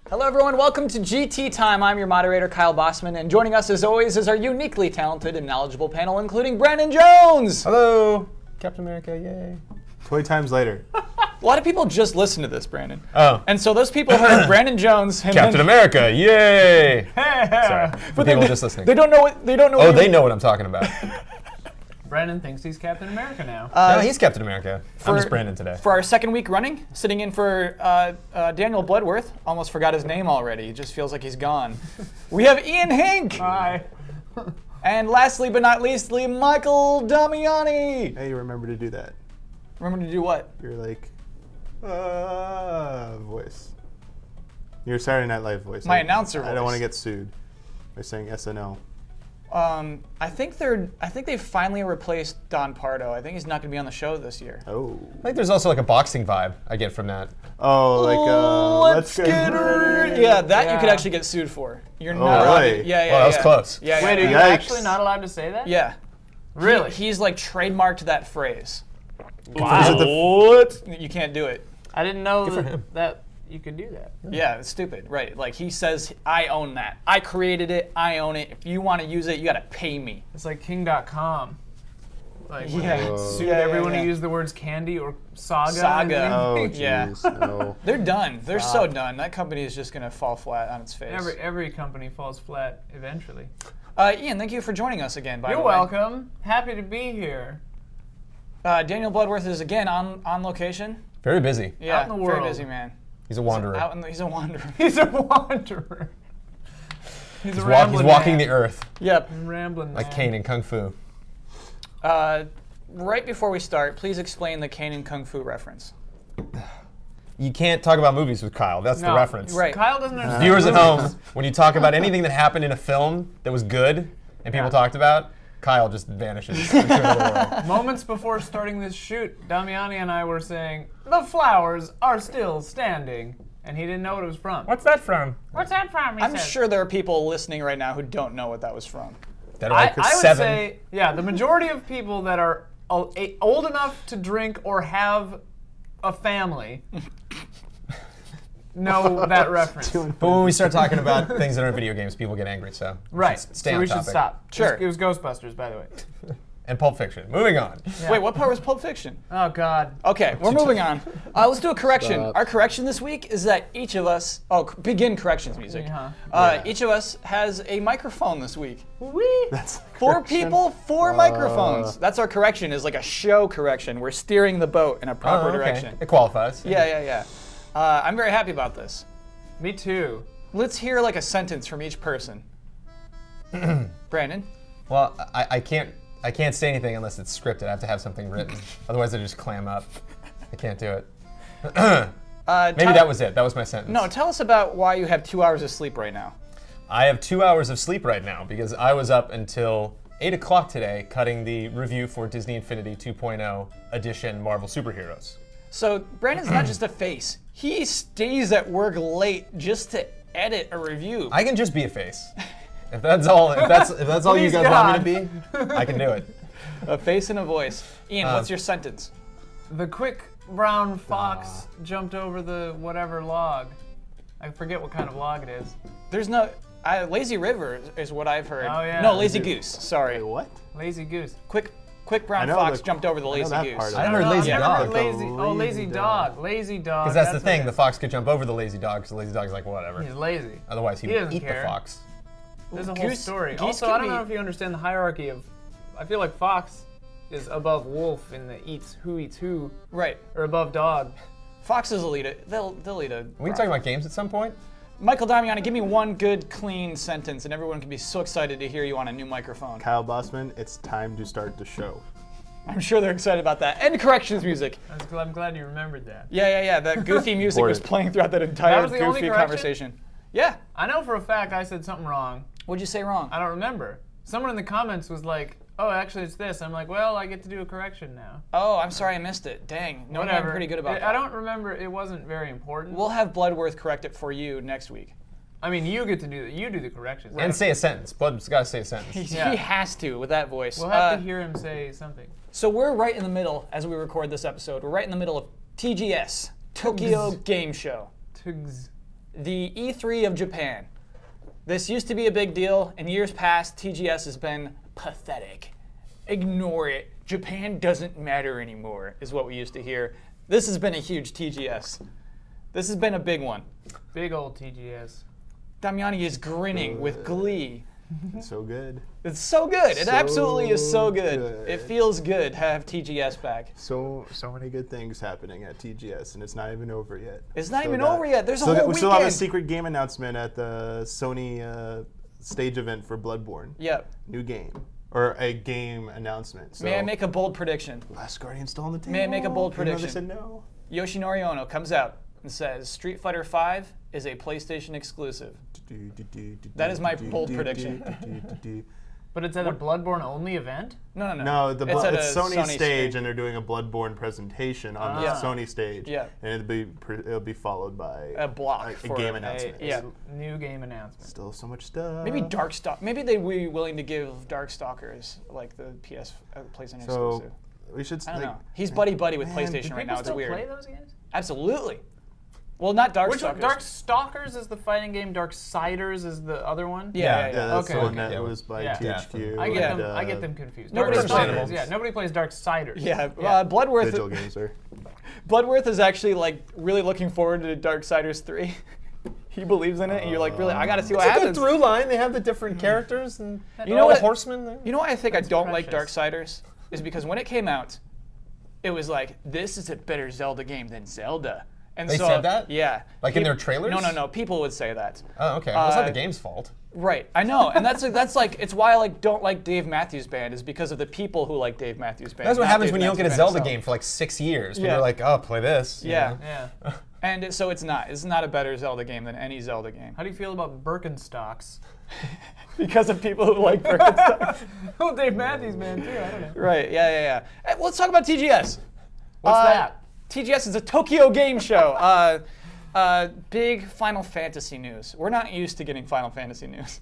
Hello everyone, welcome to GT Time. I'm your moderator, Kyle Bossman, and joining us as always is our uniquely talented and knowledgeable panel, including Brandon Jones! Hello! Captain America, yay. 20 times later. A lot of people just listen to this, Brandon. Oh. And so those people heard Brandon Jones and Captain America, yay! Sorry, for people just listening. They don't know what, they don't know Oh, they know what I'm talking about. Brandon thinks he's Captain America now. No, he's Captain America. I'm just Brandon today. For our second week running, sitting in for Daniel Bloodworth. Almost forgot his name already. It just feels like he's gone. We have Ian Hink! Hi. And lastly but not leastly, Michael Damiani! Hey, remember to do that. Remember to do what? You're like, voice. Your Saturday Night Live voice. My announcer I don't voice. want to get sued by saying SNL. I think they've finally replaced Don Pardo. I think he's not going to be on the show this year. Oh. I think there's also like a boxing vibe I get from that. Oh, like, let's get her. Yeah, that you could actually get sued for. You're not allowed really? to. Yeah, yeah. Well, that was yeah. close. Yeah, Wait, are yeah. you Yikes. actually not allowed to say that? Yeah. Really? He's like trademarked that phrase. Wow. What? You can't do it. I didn't know for him. that you could do that. Yeah, it's stupid, right? Like he says, I own that. I created it. I own it. If you want to use it, you got to pay me. It's like King.com. Like when Yeah. they sued Yeah, yeah, everyone yeah. who used the words candy or saga. Saga. Oh, Yeah. jeez. No. They're done. They're so done. That company is just going to fall flat on its face. Every company falls flat eventually. Ian, thank you for joining us again, by You're the way. welcome. Happy to be here. Daniel Bloodworth is again on location. Very busy. Yeah, Out in the world. very busy man. He's a wanderer. He's a wanderer. He's a wanderer. He's a He's rambling walking man. the earth Yep. Rambling like man. Kane in Kung Fu. Right before we start, please explain the Kane and Kung Fu reference. You can't talk about movies with Kyle. That's the No. reference. Right. Kyle doesn't understand. Viewers at home, when you talk about anything that happened in a film that was good and people talked about, Kyle just vanishes into another world. Moments before starting this shoot, Damiani and I were saying, the flowers are still standing. And he didn't know what it was from. What's that from? What's that from? I'm sure there are people listening right now who don't know what that was from. That are I like would 7. say, yeah, the majority of people that are old enough to drink or have a family know that reference. But when we start talking about things that aren't video games, people get angry, so Right. stay so on we topic. should stop. Sure. It was Ghostbusters, by the way. And Pulp Fiction. Moving on. Yeah. Wait, what part was Pulp Fiction? Oh, God. Okay, we're moving on. Let's do a correction. Stop. Our correction this week is that each of us, begin corrections music. Yeah. Each of us has a microphone this week. Wee. That's 4 people, 4 microphones. That's our correction, is like a show correction. We're steering the boat in a proper direction. It qualifies. Yeah. I'm very happy about this. Me too. Let's hear like a sentence from each person. Brandon? Well, I can't say anything unless it's scripted. I have to have something written. Otherwise, I just clam up. I can't do it. Maybe that was it. That was my sentence. No, tell us about why you have 2 hours of sleep right now. I have 2 hours of sleep right now because I was up until 8 o'clock today cutting the review for Disney Infinity 2.0 edition Marvel Superheroes. So Brandon's not just a face. He stays at work late just to edit a review. I can just be a face. If that's all you Please, guys want me to be, I can do it. A face and a voice. Ian, what's your sentence? The quick brown fox jumped over the whatever log. I forget what kind of log it is. There's no... lazy river is what I've heard. Oh, yeah. No, lazy goose. Sorry. Wait, what? Lazy goose. Quick brown I know fox the- jumped over the I know lazy that goose. part of I it. heard lazy I've dog. never heard lazy. Like a Oh, lazy lazy dog. Lazy dog. Because that's the what thing. it The is. fox could jump over the lazy dog because the lazy dog's like, whatever. He's lazy. Otherwise, he He would doesn't eat care. the fox. There's a whole Goose- story. geese Also, can I don't be- know if you understand the hierarchy of. I feel like fox is above wolf in the eats who, Right. or above dog. Foxes will eat it. They'll eat a... Are we talking about games at some point? Michael Damiani, give me one good, clean sentence, and everyone can be so excited to hear you on a new microphone. Kyle Bossman, it's time to start the show. I'm sure they're excited about that. And corrections music. I'm glad you remembered that. Yeah. That goofy music was Important. playing throughout that entire was the only goofy correction? conversation. Yeah. I know for a fact I said something wrong. What'd you say wrong? I don't remember. Someone in the comments was like, "Oh, actually, it's this." I'm like, "Well, I get to do a correction now." Oh, I'm sorry I missed it. Dang. No, Whatever. I'm pretty good about that. I don't remember. It wasn't very important. We'll have Bloodworth correct it for you next week. I mean, you get to do that. You do the corrections. And say a sentence. Blood's got to say a sentence. Yeah. He has to with that voice. We'll have to hear him say something. So we're right in the middle, as we record this episode, we're right in the middle of TGS, Tokyo Game Show. Tugs. the E3 of Japan. This used to be a big deal. In years past, TGS has been pathetic. Ignore it. Japan doesn't matter anymore, is what we used to hear. This has been a huge TGS. This has been a big one. Big old TGS. Damiani is grinning with glee. It's so good. It's so good. It So absolutely is so good. good. It feels good to have TGS back. So many good things happening at TGS, and it's not even over yet. It's not Still even got- over yet. There's a still whole got- We still have a weekend. secret game announcement at the Sony stage event for Bloodborne. Yep. New game. Or a game announcement. So May I make a bold prediction? Last Guardian still on the table. May I make a bold Even though prediction? They said no. Yoshinori Ono comes out and says Street Fighter V is a PlayStation exclusive. That is my bold prediction. But it's at a Bloodborne only event? No. No, It's at it's a Sony stage, screen. and they're doing a Bloodborne presentation on the Yeah. Sony stage. Yeah. And it'll be followed by A block a for game a- announcement. yeah. New game announcement. Still so much stuff. Maybe Darkstalk. Maybe they'd be willing to give Darkstalkers like the PlayStation So exclusive. we should. I don't like, know. He's buddy with man, PlayStation do right People now. It's still weird. play those games? Absolutely. Well, not Which one? Darkstalkers. Darkstalkers is the fighting game. Darksiders is the other one. Yeah. Yeah, that's Okay, the one okay. that Yeah. was by Yeah. THQ. I get and, them. I get them confused. Nobody's Darksiders. playing Yeah, nobody plays Darksiders. Yeah. Yeah. Digital Bloodworth. games are. Bloodworth is actually like really looking forward to Darksiders 3. He believes in it, and you're like, really, I gotta see what It's a good happens. through line. They have the different characters and You know all what? the horsemen. There. You know why I think I don't like precious. Darksiders? Is because when it came out, it was like, this is a better Zelda game than Zelda. And They so, said that? Yeah. Like in their trailers? No. People would say that. Oh, okay. Well, it's not the game's fault. Right. I know, and that's like it's why I like don't like Dave Matthews Band is because of the people who like Dave Matthews Band. That's what not happens Dave when you don't get a Matthews Band Zelda itself. game for like 6 years. Yeah. You're like, oh, play this. you Yeah. know? Yeah. And so it's not. It's not a better Zelda game than any Zelda game How do you feel about Birkenstocks? because of people who like Birkenstocks. Oh, Dave Matthews, man, too. I don't know. Right. Yeah. Hey, let's talk about TGS. What's that? TGS is a Tokyo game show. Big Final Fantasy news. We're not used to getting Final Fantasy news.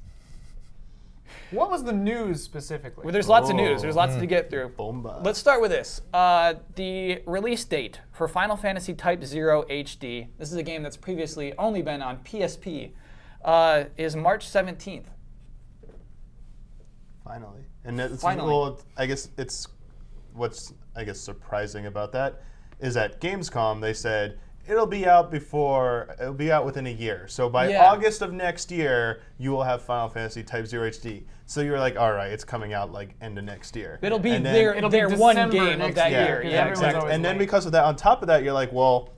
What was the news specifically? Well, there's lots of news. There's lots to get through. Bomba. Let's start with this. The release date for Final Fantasy Type 0 HD, this is a game that's previously only been on PSP, is March 17th. Finally. And it's, Finally. well, I guess it's what's surprising about that is at Gamescom they said it'll be out within a year. So by Yeah. August of next year, you will have Final Fantasy Type 0 HD. So you're like, all right, it's coming out like end of next year. It'll be And then- their one December game of next that year, year. because Yeah, everyone's exactly. always And then late. because of that, on top of that, you're like, well,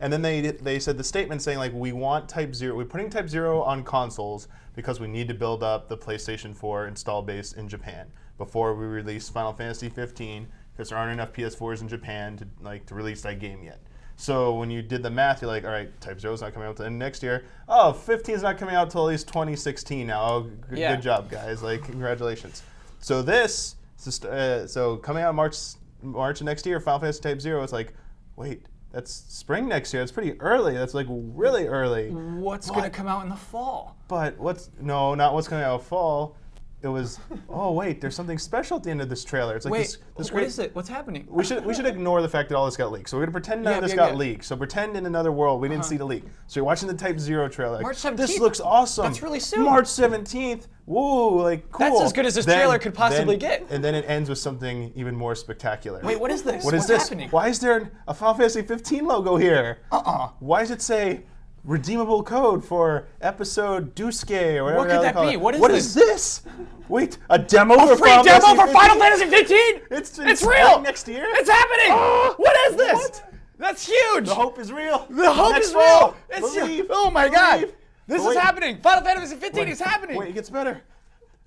and then they said the statement saying like, we want Type 0, we're putting Type 0 on consoles because we need to build up the PlayStation 4 install base in Japan before we release Final Fantasy 15 because there aren't enough PS4s in Japan to release that game yet. So when you did the math, you're like, all right, Type 0 is not coming out until next year. Oh, 15 is not coming out until at least 2016 now. Oh, Yeah. good job, guys. Like, congratulations. So this, so coming out March of next year, Final Fantasy Type 0, it's like, wait, that's spring next year. That's pretty early. That's like really early. What's going to come out in the fall? But not what's coming out fall. It was, oh wait, there's something special at the end of this trailer. It's like Wait, this what great. is it? What's happening? We should ignore the fact that all this got leaked. So we're gonna pretend none of this Yeah, got yeah. leaked. So pretend in another world we didn't see the leak. So you're watching the Type 0 trailer. Like, March 17th? This looks awesome. That's really soon. March 17th. Whoa, like cool. That's as good as this trailer could possibly get. And then it ends with something even more spectacular. Wait, what is this? What is What's this? happening? Why is there a Final Fantasy 15 logo here? Why does it say redeemable code for episode Duske or whatever? What could the hell they that call be? it? What What is is this? Wait, a demo for Free Final demo Fantasy for Final 15? Fantasy 15? It's real. starting next year. It's happening! What is this? What? That's huge! The hope is real. The hope Next is fall. real! It's Believe. oh my god! Believe. This But is wait. happening! Final Fantasy 15 is happening! Wait, it gets better.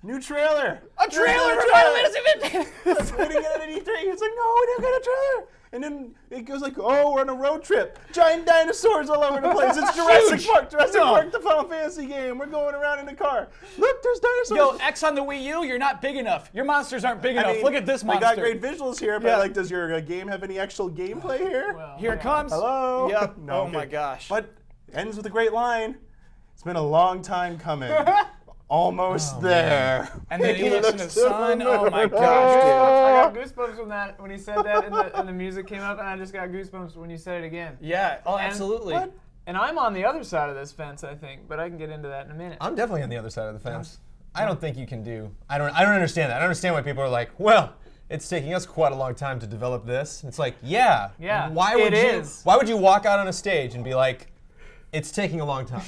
New trailer. A trailer for Final Fantasy 15! We didn't get it at E3. It's like, no, we didn't get a trailer. And then it goes like, oh, we're on a road trip. Giant dinosaurs all over the place. It's Jurassic Huge. Park. Jurassic No. Park, the Final Fantasy game. We're going around in a car. Look, there's dinosaurs. Yo, X on the Wii U, you're not big enough. Your monsters aren't big enough. Look at this monster. I got great visuals here, but Yeah. like, does your game have any actual gameplay here? Well, Here it comes. Hello? Yep. No, Oh I'm my kidding. gosh. But ends with a great line. It's been a long time coming. Almost there. And then he He looks in the looks to sun. the Oh my moon. gosh, dude. I got goosebumps from that when he said that and the music came up, and I just got goosebumps when you said it again. Yeah. Oh, And- absolutely. What? And I'm on the other side of this fence, I think, but I can get into that in a minute. I'm definitely on the other side of the fence. I don't think you can do. I don't understand that. I don't understand why people are like, well, it's taking us quite a long time to develop this. It's like, yeah. Yeah, Why would you walk out on a stage and be like, it's taking a long time?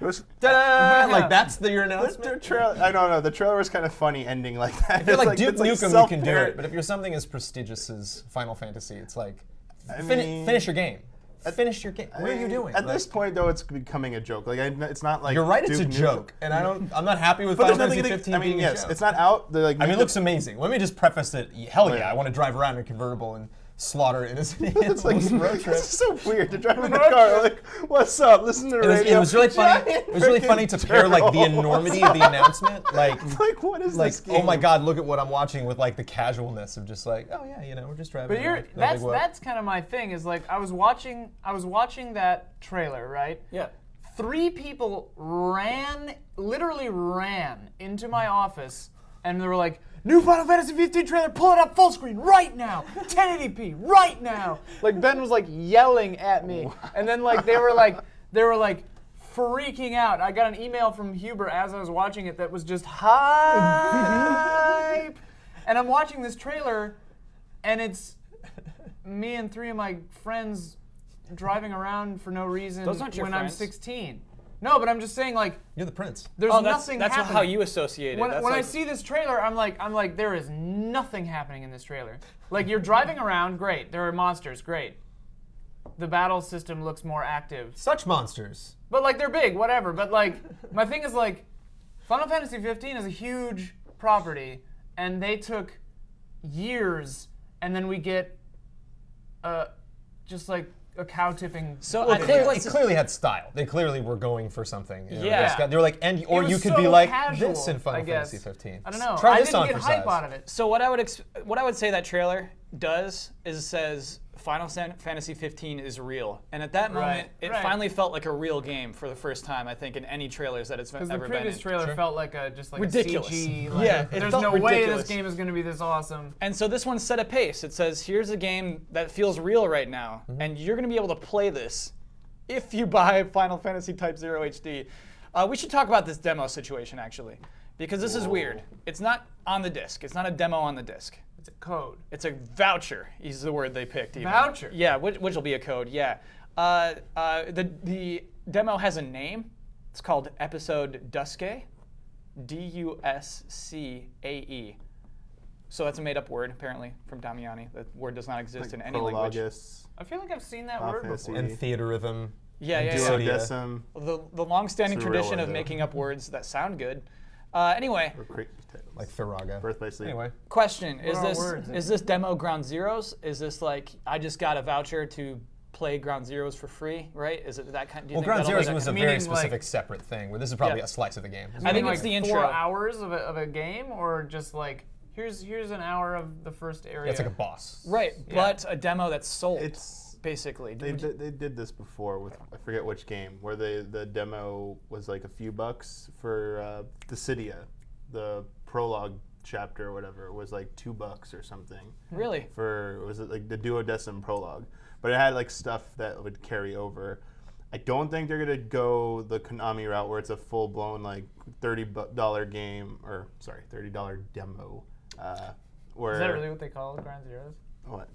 It was Ta-da! Like that's your announcement. the trailer. I don't know. The trailer was kind of funny, ending like that. If you're It's like Duke it's like Nukem, you can do self-parody. it. But if you're something as prestigious as Final Fantasy, it's like, I mean, finish your game. Finish your game. What are you doing? At Like, this point, though, it's becoming a joke. Like it's not like you're right. It's Duke a Nukem. joke, and I'm not happy with But Final there's Fantasy nothing. 15 I mean, being a yes, joke. it's not out. They're like. I mean, it looks amazing. Let me just preface that. Hell yeah, yeah. I want to drive around in a convertible and slaughter innocent animals. It's like road trip. It's so weird to drive in the car. Like, what's up? Listen to the radio. It was really funny. Giant It was really funny to pair like the turtle. enormity of the announcement, like What is like this game? oh my god, look at what I'm watching, with like the casualness of just like, oh yeah, we're just driving. But around. that's kind of my thing. Is like I was watching that trailer, right? Yeah. 3 people literally ran into my office, and they were like, "New Final Fantasy 15 trailer, pull it up full screen right now, 1080p right now." Like Ben was like yelling at me, and then like they were like freaking out. I got an email from Huber as I was watching it that was just hype, and I'm watching this trailer, and it's me and 3 of my friends driving around for no reason Those aren't your when friends. I'm 16. No, but I'm just saying, like, You're the prince. there's Oh, nothing that's happening. how you associate it. When That's I like- see this trailer, I'm like, there is nothing happening in this trailer. Like, you're driving around, great. There are monsters, great. The battle system looks more active. Such monsters. But, like, they're big, whatever. But, like, my thing is, like, Final Fantasy 15 is a huge property, and they took years, and then we get just, like, a cow tipping. So Well, I think it clearly had style. They clearly were going for something. You know, Yeah. They were like, or was you could so be like casual, this in Final I guess. Fantasy 15. I don't know. Try I this didn't on get for hype size. out of it. So what I would say that trailer does is it says Final Fantasy 15 is real, and at that moment, it right. finally felt like a real game for the first time. I think in any trailers that it's Because ever the been previous in. trailer felt like just like Ridiculous. a CG. Like, Yeah, it there's felt no way ridiculous. this game is going to be this awesome. And so this one set a pace. It says, here's a game that feels real right now, and you're going to be able to play this if you buy Final Fantasy Type 0 HD. We should talk about this demo situation, actually, because this is weird. It's not on the disc. It's not a demo on the disc. It's a code. It's a voucher, is the word they picked. Even. Voucher? Yeah, which will be a code, yeah. The demo has a name. It's called Episode Duscae, Duscae. So that's a made-up word, apparently, from Damiani. That word does not exist in any language. Prologus, I feel like I've seen that Final word Fantasy, before. And theaterism. Yeah. Duodecim, The long-standing It's a real tradition word, of though. making up words that sound good. Anyway, or Crate Tales. Like Firaga. Birth by Sleep. Anyway. question: What are words? is this demo Ground Zeroes? Is this like I just got a voucher to play Ground Zeroes for free? Right? Is it that kind? Do you Well, think Ground that'll be Zeroes that was a kind- Meaning, very like- specific separate thing, where this is probably Yeah. a slice of the game. I think like it's the 4 intro. hours of a game, or just like here's an hour of the first area. It's like a boss. Right, Yeah. but a demo that's sold. It's basically. they did this before with I forget which game where the demo was like a few bucks for Dissidia, the prologue chapter or whatever was like $2 or something Really? for was it like the Duodecim prologue, but it had like stuff that would carry over. I don't think they're gonna go the Konami route where it's a full blown like $30 game or sorry $30 demo. Where Is that really what they call Ground Zeroes? what?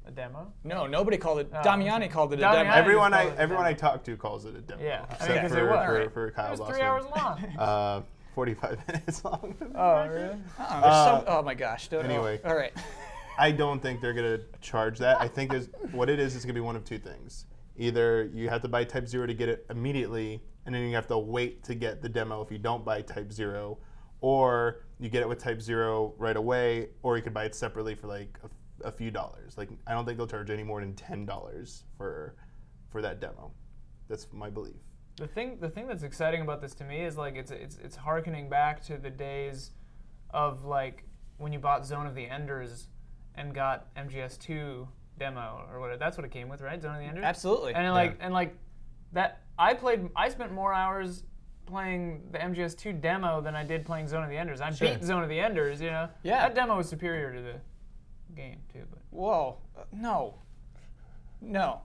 A demo? No, nobody called it. Oh, Damiani okay. called it a Damiani- demo. Everyone just call it a everyone I demo. talk to calls it a demo. Yeah, I mean, except 'cause for, it was. for Kyle It was Bossman. 3 hours long. 45 minutes long. Oh, really? Oh my gosh. Anyway. All right. I don't think they're gonna charge that. I think what it is gonna be one of two things. Either you have to buy Type 0 to get it immediately, and then you have to wait to get the demo if you don't buy Type 0, or you get it with Type 0 right away, or you could buy it separately for like a few dollars. Like I don't think they'll charge any more than $10 for that demo. That's my belief. The thing that's exciting about this to me is like it's harkening back to the days of like when you bought Zone of the Enders and got MGS2 demo or whatever. That's what it came with, right? Zone of the Enders. Absolutely. And like that I spent more hours playing the MGS2 demo than I did playing Zone of the Enders. I beat Zone of the Enders, you know. Yeah. That demo was superior to the game too, but Whoa. No.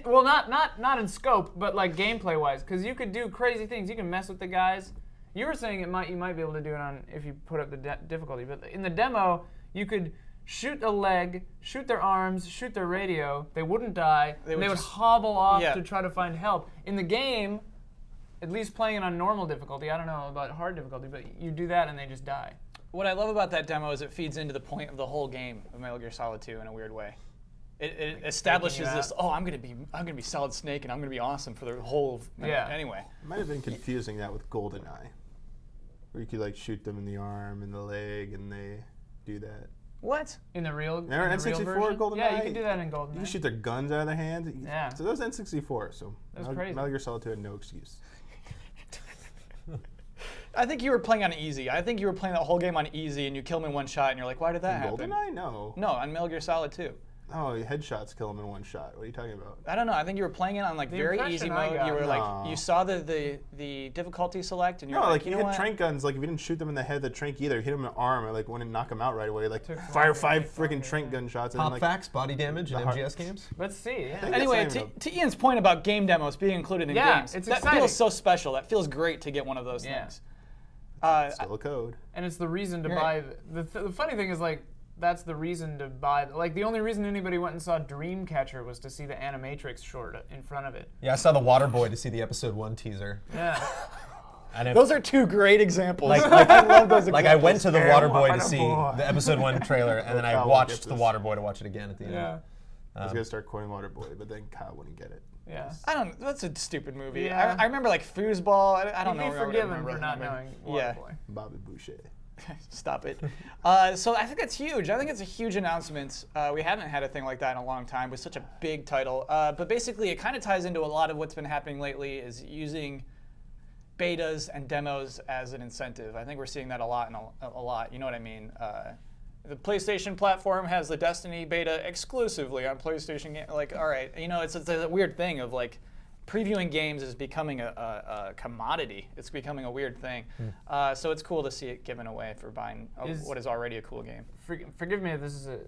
Well, not in scope, but like gameplay wise, because you could do crazy things. You can mess with the guys. You were saying you might be able to do it on if you put up the difficulty, but in the demo you could shoot a leg, shoot their arms, shoot their radio. They wouldn't die. They would hobble off to try to find help. In the game, at least playing it on normal difficulty, I don't know about hard difficulty, but you do that and they just die. What I love about that demo is it feeds into the point of the whole game of Metal Gear Solid 2 in a weird way. It establishes this. Oh, I'm gonna be Solid Snake and I'm gonna be awesome for the whole. Anyway. It might have been confusing that with GoldenEye, where you could like shoot them in the arm and the leg, and they do that. What? In the real? Remember N64 GoldenEye? Yeah, you can do that in GoldenEye. You can shoot their guns out of their hands. Yeah. So that was N64. So that was crazy. Metal Gear Solid 2 had no excuse. I think you were playing on easy. I think you were playing that whole game on easy, and you kill him in one shot, and you're like, why did that happen? GoldenEye? No. No, on Metal Gear Solid 2. Oh, headshots kill him in one shot. What are you talking about? I don't know. I think you were playing it on like very easy mode. You were like, you saw the difficulty select, and you're like you you know hit what? trank guns. Like if you didn't shoot them in the head, the trank either. Hit them in the arm, or like wouldn't knock them out right away. Like fire 5 freaking trank gun shots. And Pop like, facts, body damage in MGS games. Let's see. Yeah. Anyway, to Ian's point about game demos being included in games, it's that exciting. feels so special. That feels great to get one of those things. still a code. And it's the reason to buy. The funny thing is like. That's the reason to buy. Like the only reason anybody went and saw Dreamcatcher was to see the Animatrix short in front of it. Yeah, I saw the Waterboy to see the episode 1 teaser. Yeah. And those are two great examples. Like I love those examples. Like I went to the Waterboy to see the episode 1 trailer, and then I watched the Waterboy to watch it again at the end. Yeah. I was gonna start quoting Waterboy, but then Kyle wouldn't get it. Yeah. That's a stupid movie. Yeah. I remember like Foosball. I don't know. You'd be forgiven for not knowing Waterboy. Bobby Boucher. Stop it. So I think that's huge. I think it's a huge announcement. We haven't had a thing like that in a long time with such a big title. But basically, it kind of ties into a lot of what's been happening lately is using betas and demos as an incentive. I think we're seeing that a lot. You know what I mean? The PlayStation platform has the Destiny beta exclusively on PlayStation. Like, all right, you know, it's a weird thing of like, previewing games is becoming a commodity. It's becoming a weird thing. So it's cool to see it given away for buying what is already a cool game. Forgive me if this is an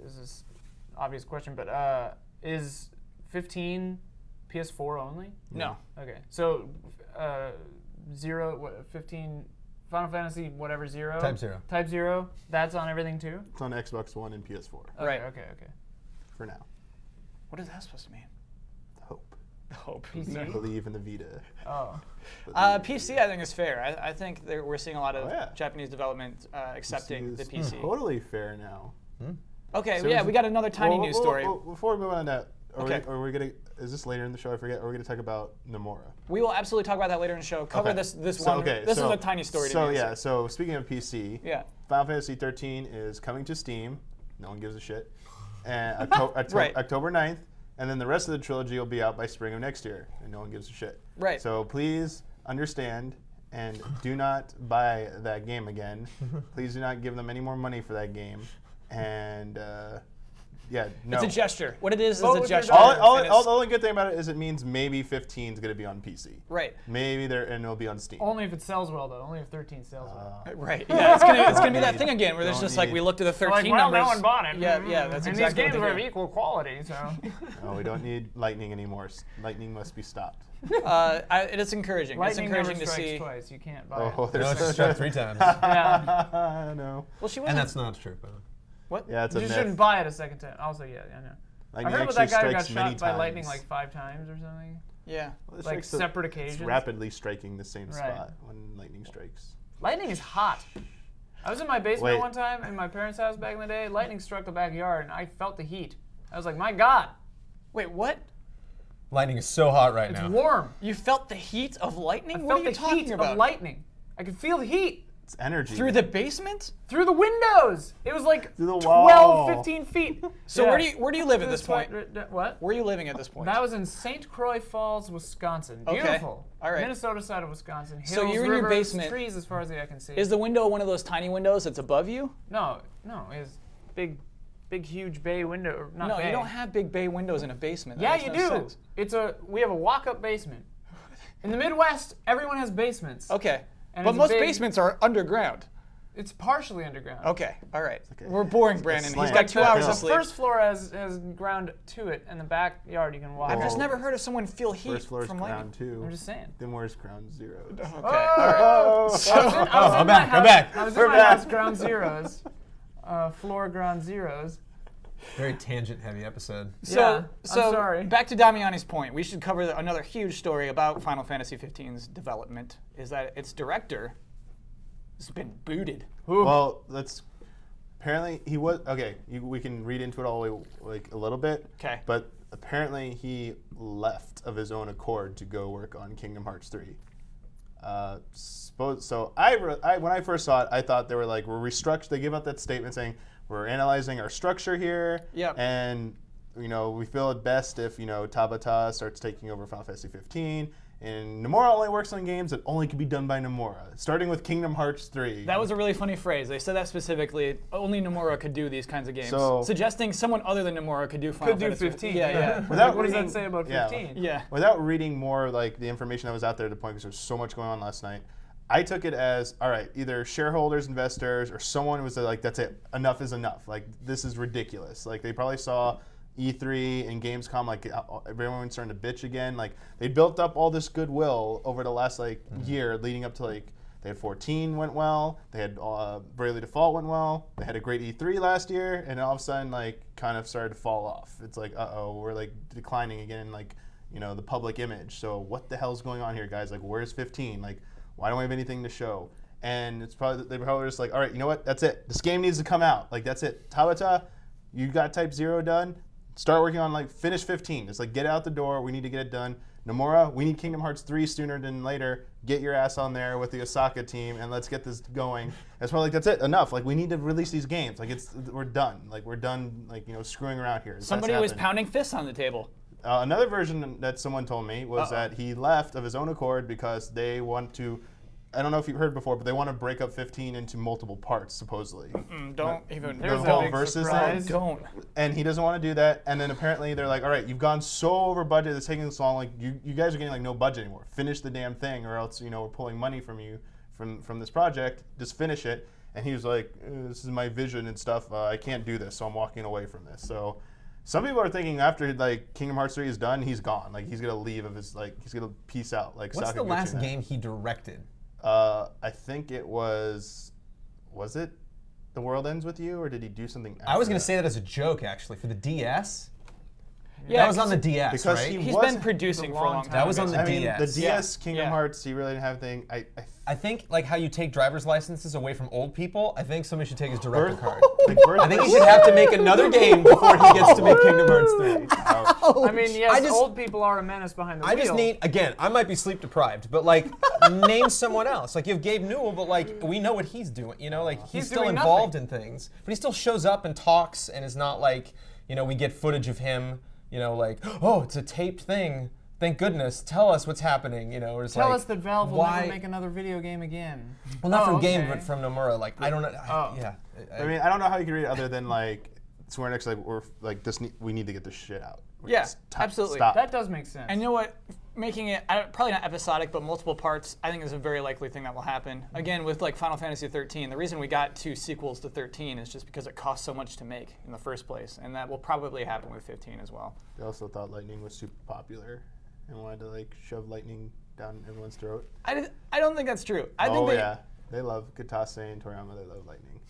obvious question, but is 15 PS4 only? No. Okay. So 15 Final Fantasy whatever 0? Type 0. Type 0, that's on everything too? It's on Xbox One and PS4. Okay, Right. Okay. For now. What is that supposed to mean? Hope. Hope. PC? Believe in the Vita. Oh. PC, I think, is fair. I think we're seeing a lot of Japanese development accepting the PC. Totally fair now. Okay, So we got another tiny news story. Before we move on to that, Okay. are we gonna? Is this later in the show? I forget. Or are we gonna talk about Nomura? We will absolutely talk about that later in the show. Cover this one. This is a tiny story to me. So speaking of PC, Final Fantasy 13 is coming to Steam. No one gives a shit. And October 9th. And then the rest of the trilogy will be out by spring of next year, and no one gives a shit. Right. So please understand and do not buy that game again. Please do not give them any more money for that game. And no. It's a gesture. What it is a gesture. The only good thing about it is it means maybe 15 is going to be on PC. Right. Maybe and it'll be on Steam. Only if it sells well, though. Only if 13 sells well. Right. Yeah. It's gonna be that thing again where there's just like we looked at the 13 numbers. No one bought it. Yeah. That's and exactly. these games what are of equal quality, so. No, we don't need Lightning anymore. Lightning must be stopped. It is encouraging. Lightning it's encouraging never to strikes see. twice. You can't buy it. No, it's struck 3 times. Yeah. No. Well, she And wasn't. that's not true, by the way. What? Yeah, it's a You myth. shouldn't buy it a second time. Also, yeah, I know. I Lightning heard about that guy who got strikes many shot by lightning times. like 5 times or something. Yeah. Well, it Like strikes separate It's occasions. rapidly striking the same Right. spot when lightning strikes. Lightning is hot. I was in my basement Wait. one time in my parents' house back in the day. Lightning struck the backyard, and I felt the heat. I was like, my God, Wait, what? Lightning is so hot right it's now. warm. You felt the heat of lightning? I What felt are you the talking heat about? of lightning. I could feel the heat It's energy. Through the basement? through the windows. It was like Through the 12, wall. 15 feet. So Yeah. where do you live at this point? What? Where are you living at this point? That was in St. Croix Falls, Wisconsin. Okay. Beautiful. All right. Minnesota side of Wisconsin. Hills, So you're in your rivers, basement. trees as far as the eye can see. Is the window one of those tiny windows that's above you? No, it's big, huge bay window. Or not No, bay. you don't have big bay windows in a basement. That Yeah, makes you no do. sense. We have a walk-up basement. In the Midwest, everyone has basements. Okay. And But it's most big- basements are underground. It's partially underground. Okay, all right. okay. We're boring Brandon. He's slant. got 2 hours The of sleep. first floor has ground to it, and the backyard you can walk. I've just Well, never heard of someone feel heat First floor is from ground lightning. 2. I'm just saying. Then where's ground 0? Okay, all right. So, I'm back. I'm back. I was We're in my back. house, ground zeros. Floor ground zeros. Very tangent-heavy episode. Yeah, so I'm sorry. back to Damiani's point. We should cover another huge story about Final Fantasy 15's development. Is that its director has been booted. Well, apparently he was okay. We can read into it all the way like a little bit. Okay. But apparently he left of his own accord to go work on Kingdom Hearts 3. So when I first saw it, I thought they were like, we're restructured. They gave out that statement saying we're analyzing our structure here. Yep. And we feel it best if Tabata starts taking over Final Fantasy 15. And Nomura only works on games that only can be done by Nomura, starting with Kingdom Hearts 3. That was a really funny phrase. They said that specifically. Only Nomura could do these kinds of games. So- suggesting someone other than Nomura could do Final Could do Fantasy 15. Yeah. Without What does reading- that say about yeah. 15? Yeah. Without reading more like the information that was out there at the point, because there's so much going on last night, I took it as, all right, either shareholders, investors, or someone was like, that's it, enough is enough. Like, this is ridiculous. Like, they probably saw E3 and Gamescom, like, everyone was starting to bitch again. Like, they built up all this goodwill over the last, year leading up to, they had 14 went well, they had Bravely Default went well, they had a great E3 last year, and all of a sudden, kind of started to fall off. It's like, uh-oh, we're, declining again, the public image. So what the hell's going on here, guys? Like, where's 15? Like, why don't we have anything to show? And it's probably they were probably just like, all right, you know what? That's it. This game needs to come out. Like, that's it. Tabata, you got Type 0 done. Start working on finish 15. It's get it out the door. We need to get it done. Nomura, we need Kingdom Hearts 3 sooner than later. Get your ass on there with the Osaka team and let's get this going. It's probably that's it. Enough. We need to release these games. We're done. We're done. Screwing around here. Somebody was pounding fists on the table. Another version that someone told me was that he left of his own accord because they want to, I don't know if you've heard before, but they want to break up 15 into multiple parts, supposedly. Don't even. There's whole a big versus surprise. thing. Don't. And he doesn't want to do that. And then apparently they're like, all right, you've gone so over budget, it's taking this long, you guys are getting no budget anymore. Finish the damn thing or else, we're pulling money from you from this project. Just finish it. And he was like, this is my vision and stuff. I can't do this, so I'm walking away from this. So some people are thinking after Kingdom Hearts 3 is done, he's gone. He's gonna leave of his he's gonna peace out. What's the last game he directed? I think it was it The World Ends With You, or did he do something else? I was going to say that as a joke, actually, for the DS. Yeah, that was on the DS, because right? He's wasn't- been producing a for a long long time. time. That was on the I mean, DS. the DS Kingdom Yeah. Hearts, he really didn't have anything. I think how you take driver's licenses away from old people, I think somebody should take his director card. Birth I think he should have to make another game before he gets to make Kingdom Hearts 3. I mean, yes, just- old people are a menace behind the I wheel. just need, again, I might be sleep deprived, but name someone else. You have Gabe Newell, but we know what he's doing. He's He's still doing involved nothing. in things, but he still shows up and talks and is not we get footage of him, oh, it's a taped thing. Thank goodness. Tell us what's happening. It's Tell us that Valve will why- never make another video game again. Well, not Oh, from Game, okay. but from Nomura. I don't know. Oh. Yeah. I mean, I don't know how you can read it other than Square Enix we're we need to get this shit out. Yeah, Just absolutely. Stop. That does make sense. And you know what? Making it probably not episodic, but multiple parts, I think is a very likely thing that will happen. Again, with Final Fantasy 13, the reason we got 2 sequels to 13 is just because it cost so much to make in the first place, and that will probably happen with 15 as well. They also thought Lightning was super popular and wanted to shove Lightning down everyone's throat. I don't think that's true. I think They love Katase and Toriyama. They love Lightning.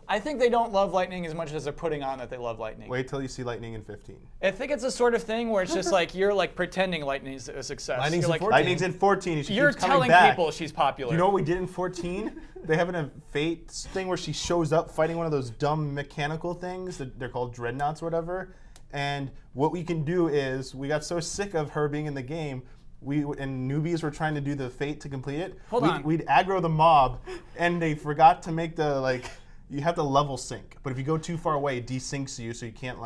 I think they don't love Lightning as much as they're putting on that they love Lightning. Wait till you see Lightning in 15. I think it's the sort of thing where it's just you're pretending Lightning's a success. Lightning's You're in 14. Lightning's in 14. She You're keeps coming telling back. people she's popular. You know what we did in 14? They have a Fate thing where she shows up fighting one of those dumb mechanical things. They're called dreadnoughts or whatever. And what we can do is, we got so sick of her being in the game, and newbies were trying to do the Fate to complete it. Hold on. We'd aggro the mob, and they forgot to make the, you have to level sync. But if you go too far away, it desyncs you, so you can't,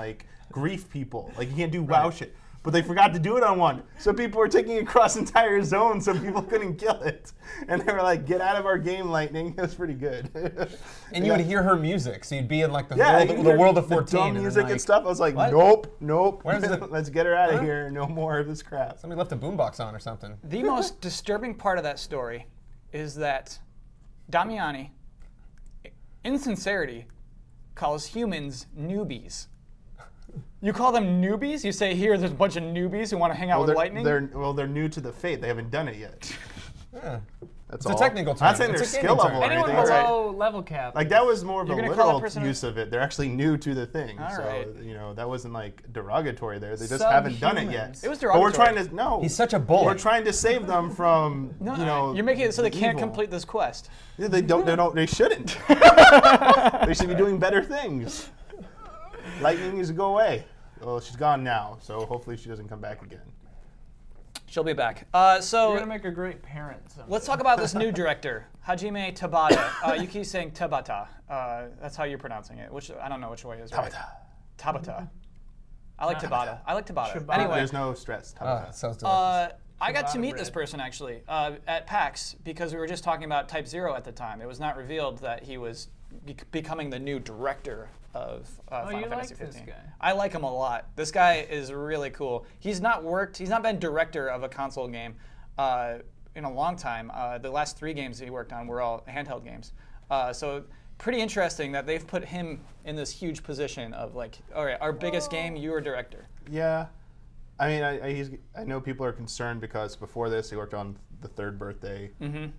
grief people. You can't do WoW shit. But they forgot to do it on one. So people were taking it across entire zones so people couldn't kill it. And they were like, get out of our game, Lightning. It was pretty good. And you would hear her music, so you'd be in you the world of the 14. dumb and then, music and stuff. I was like, what? nope. Where's the- Let's get her out of here. No more of this crap. Somebody left a boombox on or something. The most disturbing part of that story is that Damiani, in sincerity, calls humans newbies. You call them newbies? You say here there's a bunch of newbies who want to hang out with lightning? They're new to the fate. They haven't done it yet. Yeah. That's It's all. a technical term. I'm not saying It's their a gaming skill term. level or Anyone anything. below level cap. Like that was more of a You're gonna call that literal person use of it. They're actually new to the thing. All so right. that wasn't like derogatory there. They just haven't done it yet. Subhumans. It was But we're derogatory. trying to He's such a bully. We're trying to save them from You're making it so they can't evil. complete this quest. Yeah, they don't. They shouldn't. They should be doing better things. Lightning needs to go away. Well, she's gone now, so hopefully she doesn't come back again. She'll be back. You're So gonna make a great parent. Someday. let's talk about this new director, Hajime Tabata. You keep saying Tabata. That's how you're pronouncing it. Which I don't know which way is right. Tabata. I like Tabata. I like Tabata. Shibata. Anyway, There's no stress. It sounds delicious. I got to Tabata meet this bread. person actually at PAX because we were just talking about Type Zero at the time. It was not revealed that he was becoming the new director of Final you Fantasy like this 15. guy. I like him a lot. This guy is really cool. He's not been director of a console game in a long time. The last 3 games he worked on were all handheld games. So pretty interesting that they've put him in this huge position of like, all right, our biggest game, you're director. Yeah, I mean, I know people are concerned because before this he worked on the Third Birthday,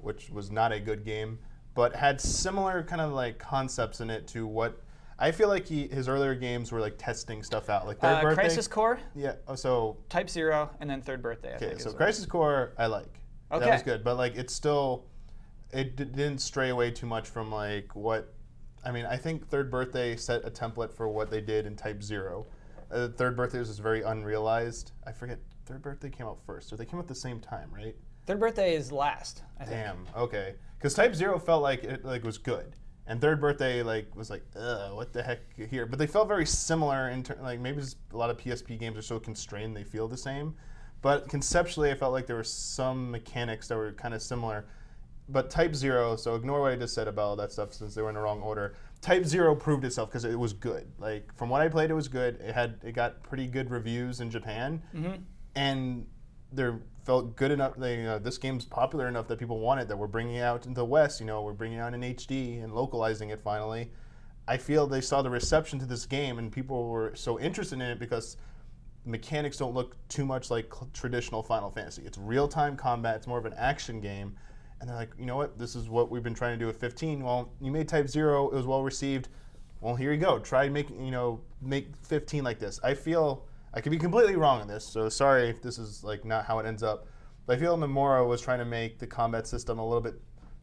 which was not a good game, but had similar kind of like concepts in it to what I feel like his earlier games were like testing stuff out, like Third Birthday. Crisis Core, Yeah. So Type Zero, and then Third Birthday. I okay, think so is Crisis Core I like. Okay. That was good, but like it's still didn't stray away too much from like what. I mean, I think Third Birthday set a template for what they did in Type Zero. Third Birthday was just very unrealized. I forget. Third Birthday came out first, or they came out at the same time, right? Third Birthday is last, I think. Damn. Okay. Because Type Zero felt like it was good, and Third Birthday was like, ugh, what the heck here? But they felt very similar in like maybe just a lot of PSP games are so constrained they feel the same, but conceptually I felt like there were some mechanics that were kind of similar. But Type Zero, so ignore what I just said about all that stuff since they were in the wrong order. Type Zero proved itself because it was good. Like from what I played, it was good. It got pretty good reviews in Japan, and there felt good enough. This game's popular enough that people want it. That we're bringing it out into the West. We're bringing it out in HD and localizing it finally. I feel they saw the reception to this game, and people were so interested in it because mechanics don't look too much like traditional Final Fantasy. It's real-time combat. It's more of an action game. And they're like, you know what? This is what we've been trying to do with 15. Well, you made Type Zero. It was well received. Well, here you go. Try make 15 like this. I feel I could be completely wrong on this. So sorry if this is like not how it ends up. But I feel Nomura was trying to make the combat system a little bit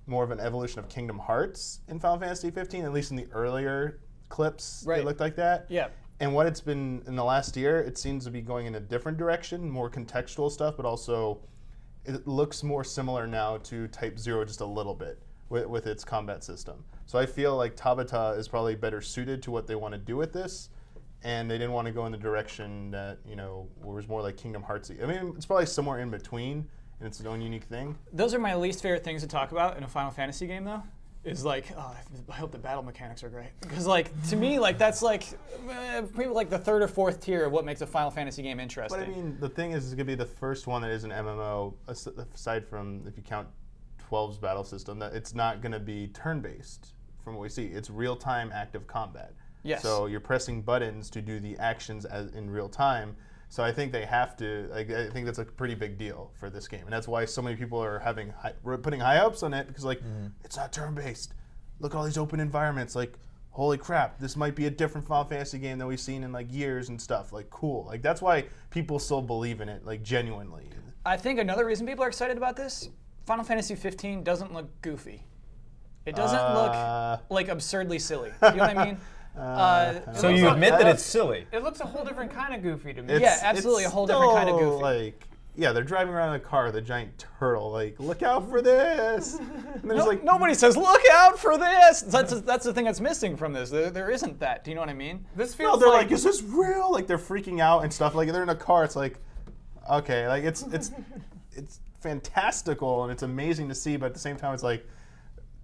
more of an evolution of Kingdom Hearts in Final Fantasy 15. At least in the earlier clips, Right. it looked like that. Yeah. And what it's been in the last year, it seems to be going in a different direction, more contextual stuff, but also it looks more similar now to Type Zero just a little bit with its combat system. So I feel like Tabata is probably better suited to what they want to do with this, and they didn't want to go in the direction that, was more like Kingdom Heartsy. I mean, it's probably somewhere in between, and it's its own unique thing. Those are my least favorite things to talk about in a Final Fantasy game, though. Is like, oh, I hope the battle mechanics are great. Because, like, to me, like that's like maybe like the 3rd or 4th tier of what makes a Final Fantasy game interesting. But I mean, the thing is, it's going to be the first one that is an MMO, aside from if you count 12's battle system, that it's not going to be turn-based from what we see. It's real-time active combat. Yes. So you're pressing buttons to do the actions as in real time. So I think they have to. I think that's a pretty big deal for this game, and that's why so many people are putting high hopes on it because it's not turn-based. Look at all these open environments. Like, holy crap, this might be a different Final Fantasy game than we've seen in like years and stuff. Like, cool. Like that's why people still believe in it, like genuinely. I think another reason people are excited about this, Final Fantasy 15 doesn't look goofy. It doesn't look like absurdly silly. You know what I mean? So you admit that it's silly. It looks a whole different kind of goofy to me. It's- absolutely, it's a whole different kind of still, goofy. Like, yeah, they're driving around in a car with a giant turtle. Like, look out for this! And there's like Nobody says, look out for this! That's the thing that's missing from this. There isn't that. Do you know what I mean? This no, feels they're like, is this real? Like they're freaking out and stuff. Like they're in a car. It's like, okay, like it's fantastical and it's amazing to see, but at the same time, it's like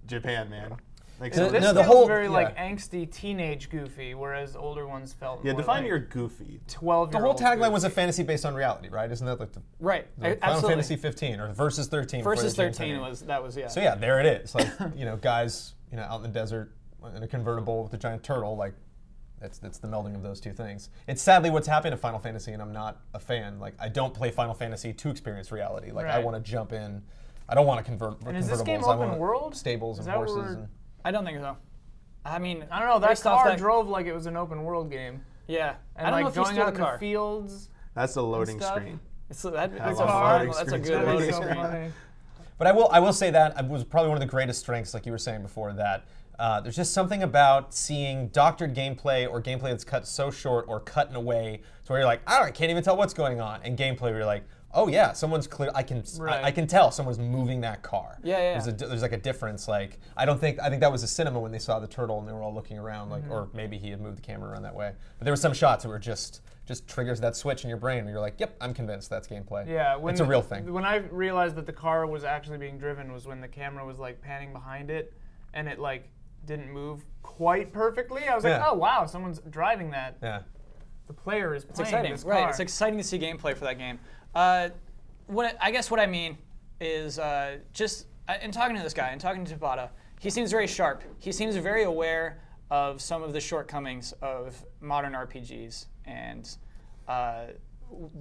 Japan, man. Like, The- so This no, the feels whole- very like yeah. angsty teenage Goofy, whereas older ones felt yeah, more define like your goofy. 12 The whole tagline was a fantasy based on reality, right? Isn't that like the Right. Final Absolutely. Fantasy 15 or Versus 13? before Versus they changed 13 that was name? yeah. So yeah, there it is. Like guys, out in the desert in a convertible with a giant turtle. Like that's the melding of those two things. It's sadly what's happened to Final Fantasy, and I'm not a fan. Like I don't play Final Fantasy to experience reality. Like I Right. want to jump in. I don't want to convert. And is this game convertibles. I open want world? stables Is and that what horses. we're- And, I don't think so. I mean, I don't know. That based off car that- drove like it was an open world game, Yeah. and I don't know like if you going steal out the in car. the fields. That's the loading stuff. screen. It's a I fun. love loading That's a screens. good That is loading so screen. funny. But I will say that it was probably one of the greatest strengths, like you were saying before, that there's just something about seeing doctored gameplay or gameplay that's cut so short or cut in a way to where you're like, I can't even tell what's going on, and gameplay where you're like, oh yeah, someone's clear. I Right. can tell someone's moving that car. Yeah. There's like a difference. Like I think that was a cinema when they saw the turtle and they were all looking around, like, or maybe he had moved the camera around that way. But there were some shots that were just triggers that switch in your brain, and you're like, yep, I'm convinced that's gameplay. Yeah, it's a real thing. When I realized that the car was actually being driven was when the camera was like panning behind it, and it like didn't move quite perfectly. I was like, Yeah. oh wow, someone's driving that. Yeah. The player is It's playing exciting, this right? car. It's exciting to see gameplay for that game. I guess what I mean is just in talking to this guy and talking to Tabata, he seems very sharp. He seems very aware of some of the shortcomings of modern RPGs and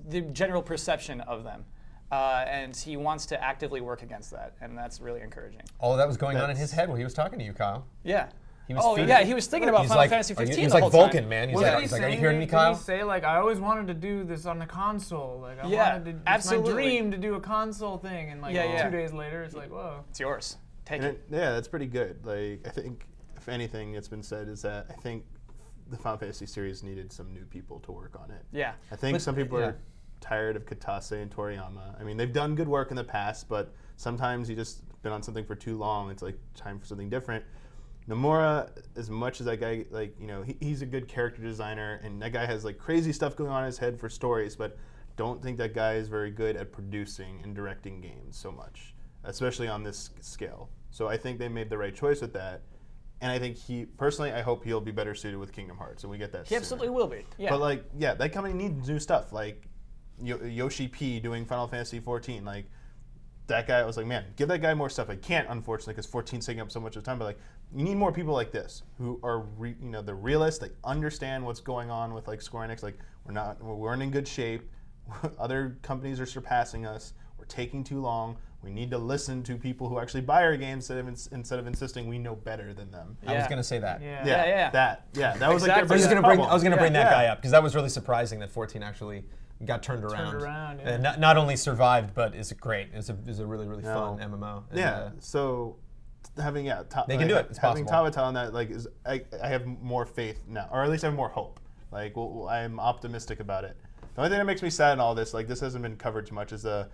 the general perception of them. And he wants to actively work against that, and that's really encouraging. All of that was going on in That's- his head while he was talking to you, Kyle. Yeah. He was Oh feeding- yeah, he was thinking about He's Final like, Fantasy 15 He's the like whole Vulcan, time. man. He's Wasn't like, he he's like, are you saying hearing it- me, did Kyle? he say like I always wanted to do this on a console? Like I Yeah, wanted to, it's absolutely. my dream to do a console thing, and like Yeah. 2 days later, it's like whoa. It's yours. Take And it. yeah, that's pretty good. Like I think, if anything, it's been said is that I think the Final Fantasy series needed some new people to work on it. Yeah. I think some people yeah. are tired of Katase and Toriyama. I mean, they've done good work in the past, but sometimes you just been on something for too long. It's like time for something different. Nomura, as much as that guy, like, he's a good character designer, and that guy has like crazy stuff going on in his head for stories, but don't think that guy is very good at producing and directing games so much, especially on this scale. So I think they made the right choice with that. And I think personally, I hope he'll be better suited with Kingdom Hearts, and we get that He sooner. absolutely will be. Yeah. But like, yeah, that company needs new stuff. Like Yoshi P doing Final Fantasy 14. Like that guy, I was like, man, give that guy more stuff. I can't, unfortunately, because 14's taking up so much of time. But like, you need more people like this who are, they're realists. They understand what's going on with like Square Enix. Like we weren't in good shape. Other companies are surpassing us. We're taking too long. We need to listen to people who actually buy our games instead of insisting we know better than them. I was Yeah. gonna say that. Yeah. Yeah. That was like Exactly. their I was biggest gonna problem. bring that Yeah. guy up because that was really surprising that 14 actually got turned around. around, yeah. And not only survived, but is great. Is a really fun No. MMO. And, Yeah. So having They can do it. It's having possible. Tabata on that, like, I have more faith now, or at least I have more hope. Like, I'm optimistic about it. The only thing that makes me sad in all this, like, this hasn't been covered too much, is the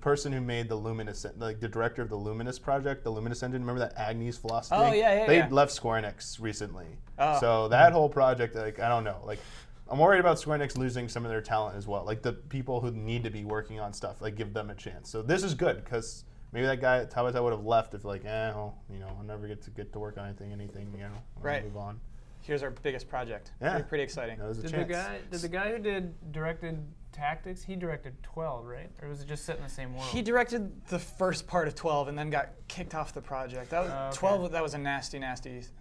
person who made the Luminous, like the director of the Luminous project, the Luminous engine. Remember that Agnes philosophy? Oh, yeah, They yeah. left Square Enix recently. Oh. So that whole project, like, I don't know, like. I'm worried about Square Enix losing some of their talent as well. Like the people who need to be working on stuff, like give them a chance. So this is good because maybe that guy Tabata would have left if like, I'll never get to work on anything, I'll Right. move on. Here's our biggest project. Yeah. Pretty exciting. That was a Did chance. the guy who directed Tactics? He directed 12, right? Or was it just set in the same world? He directed the first part of 12 and then got kicked off the project. That was okay. 12. That was a nasty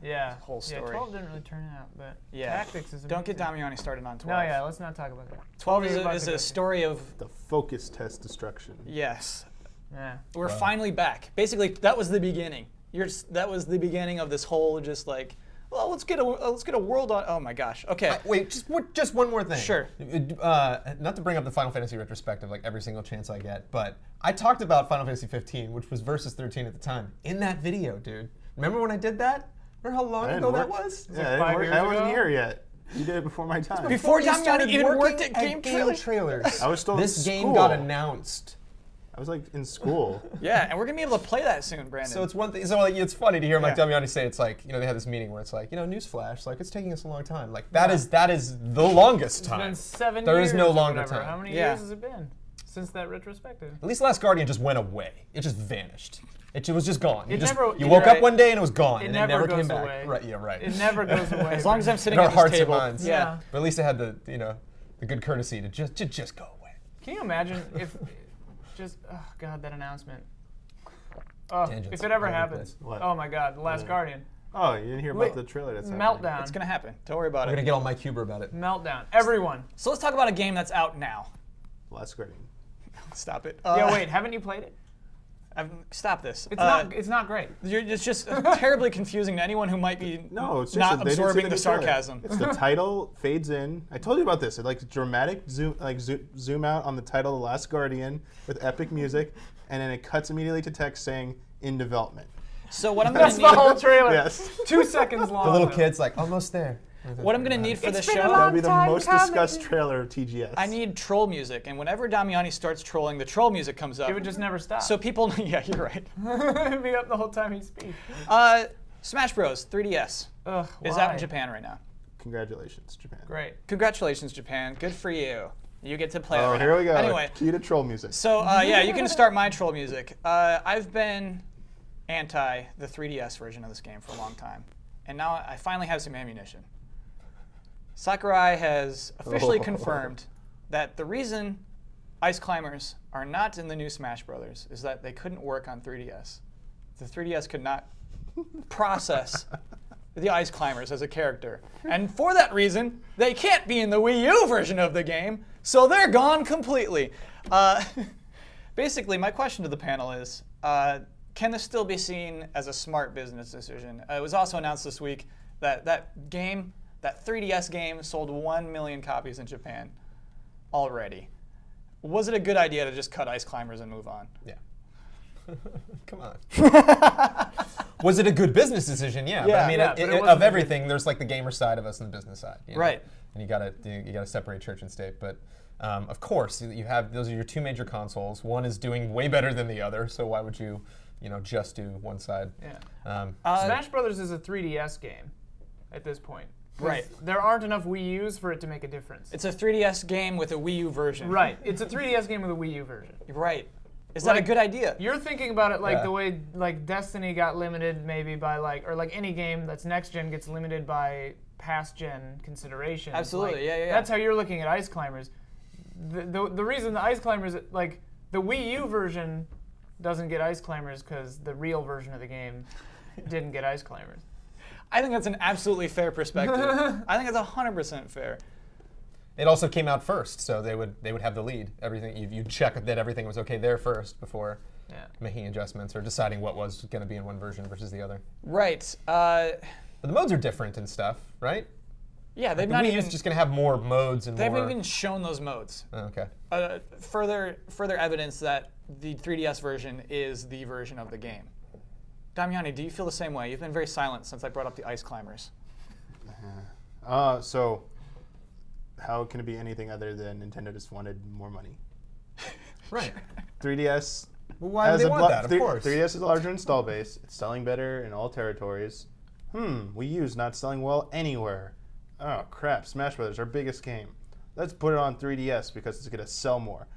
yeah. whole story. Yeah, 12 didn't really turn out, but Yeah. Tactics is Don't get amazing. Damiani started on 12. No, yeah, let's not talk about that. 12 What were you about is to a go to? story of The focus test destruction. yes. Yeah. We're finally back. Basically, that was the beginning. That was the beginning of this whole just like, well, let's get a world on. Oh my gosh. Okay. Wait, just one more thing. Sure. Not to bring up the Final Fantasy retrospective like every single chance I get, but I talked about Final Fantasy 15, which was Versus 13 at the time, in that video, dude. Remember when I did that? Remember how long I ago didn't that work- was? Yeah, I didn't 5 work- years I wasn't ago? here yet. You did it before my time. Before you Damiani started even worked working at GameTrailers. GameTrailers. I was still in This game school. got announced. I was like in school. Yeah, and we're gonna be able to play that soon, Brandon. So it's one thing. So like, it's funny to hear Mike Yeah. Damiani say it's like they had this meeting where it's like newsflash, like it's taking us a long time. Like that is the longest It's time. been 7 There years. is no or longer whatever. time. How many Yeah. years has it been? since that retrospective. At least Last Guardian just went away. It just vanished. It was just gone. It never- You woke right. up one day and it was gone, It and never it never goes came back. away. Right? Yeah, right. It never goes away. As long as I'm sitting In our at this hearts and table. minds. Yeah. But at least it had the the good courtesy to just go away. Can you imagine if just oh god that announcement? Oh, Tangents. if it ever All over the happens. place. What? Oh my god, The Last Guardian. Oh, you didn't hear about the trailer that's happening. Meltdown. It's gonna happen. Don't worry about I'm it. gonna get all Mike Huber about it. Meltdown. Everyone. So let's talk about a game that's out now. Last Guardian. Stop it. Yeah, wait, haven't you played it? Stop this. It's not great. It's just terribly confusing to anyone who might be No, seriously, not they didn't see absorbing the new trailer. sarcasm. It's the title fades in. I told you about this. It like dramatic zoom out on the title, The Last Guardian, with epic music, and then it cuts immediately to text saying "in development." So what I'm gonna That's the whole need, trailer. Yes. 2 seconds long. The little kid's like almost there. what I'm gonna need for It's this been a show, long That would be the time most coming. discussed trailer of TGS. I need troll music, and whenever Damiani starts trolling, the troll music comes up. It would just never stop. So people, yeah, you're right. It'd be up the whole time he speaks. Smash Bros. 3DS Ugh, is why? out in Japan right now. Congratulations, Japan. Great. Congratulations, Japan. Good for you. You get to play it Oh, right here now. we go. Anyway, Cue to troll music. so yeah, you can start my troll music. I've been anti the 3DS version of this game for a long time, and now I finally have some ammunition. Sakurai has officially confirmed that the reason Ice Climbers are not in the new Smash Brothers is that they couldn't work on 3DS. The 3DS could not process the Ice Climbers as a character. And for that reason, they can't be in the Wii U version of the game, so they're gone completely. Basically, my question to the panel is, can this still be seen as a smart business decision? It was also announced this week that that 3DS game sold 1 million copies in Japan already. Was it a good idea to just cut Ice Climbers and move on? Yeah. Come on. Was it a good business decision? Yeah. But Yeah. I mean, Yeah, but it of wasn't a everything, there's like the gamer side of us and the business side. You know? Right. And you gotta separate church and state. But of course, you have those are your two major consoles. One is doing way better than the other. So why would you just do one side? Yeah. Uh, Smash Brothers is a 3DS game at this point. 'Cause Right. There aren't enough Wii U's for it to make a difference. It's a 3DS game with a Wii U version. Right. It's a 3DS game with a Wii U version. Right. Is that a Like, good idea? You're thinking about it like Yeah. the way like Destiny got limited maybe by or like any game that's next gen gets limited by past gen considerations. Absolutely, Like, yeah. That's how you're looking at Ice Climbers. The reason the Ice Climbers like the Wii U version doesn't get Ice Climbers because the real version of the game didn't get Ice Climbers. I think that's an absolutely fair perspective. I think that's 100% fair. It also came out first, so they would have the lead. Everything you check that everything was okay there first before Yeah. making adjustments or deciding what was going to be in one version versus the other. Right. But the modes are different and stuff, right? Yeah, they've The not Wii even is just going to have more modes and they more. haven't even shown those modes. Oh, okay. Further evidence that the 3DS version is the version of the game. Damiani, do you feel the same way? You've been very silent since I brought up the Ice Climbers. So how can it be anything other than Nintendo just wanted more money? Right. 3DS. Well, why would they want that? Of course. 3DS is a larger install base. It's selling better in all territories. Wii U's not selling well anywhere. Oh crap! Smash Brothers, our biggest game. Let's put it on 3DS because it's gonna sell more.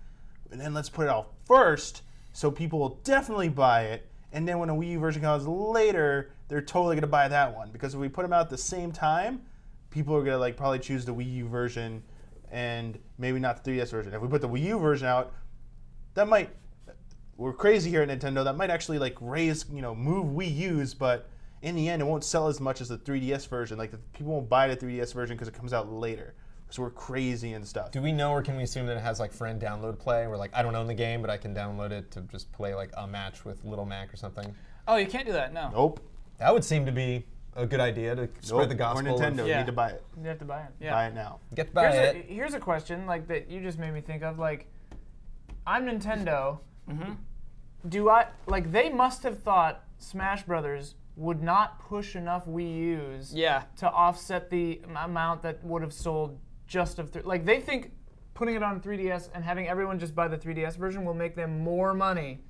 And then let's put it out first so people will definitely buy it. And then when a Wii U version comes later, they're totally gonna buy that one because if we put them out at the same time, people are gonna probably choose the Wii U version and maybe not the 3DS version. If we put the Wii U version out, that might. We're crazy here at Nintendo. That might actually raise, move Wii U's, but in the end, it won't sell as much as the 3DS version. People won't buy the 3DS version because it comes out later. So we're crazy and stuff. Do we know, or can we assume that it has friend download play, where I don't own the game, but I can download it to just play a match with Little Mac or something? Oh, you can't do that. No. Nope. That would seem to be a good idea to spread the gospel. Or Nintendo, of- you Yeah. need to buy it. You have to buy it. Yeah. Buy it now. Get to buy it. Here's a question that you just made me think of. I'm Nintendo. Mm-hmm. Do I they must have thought Smash Brothers would not push enough Wii U's Yeah. to offset the amount that would have sold just of they think putting it on 3DS and having everyone just buy the 3DS version will make them more money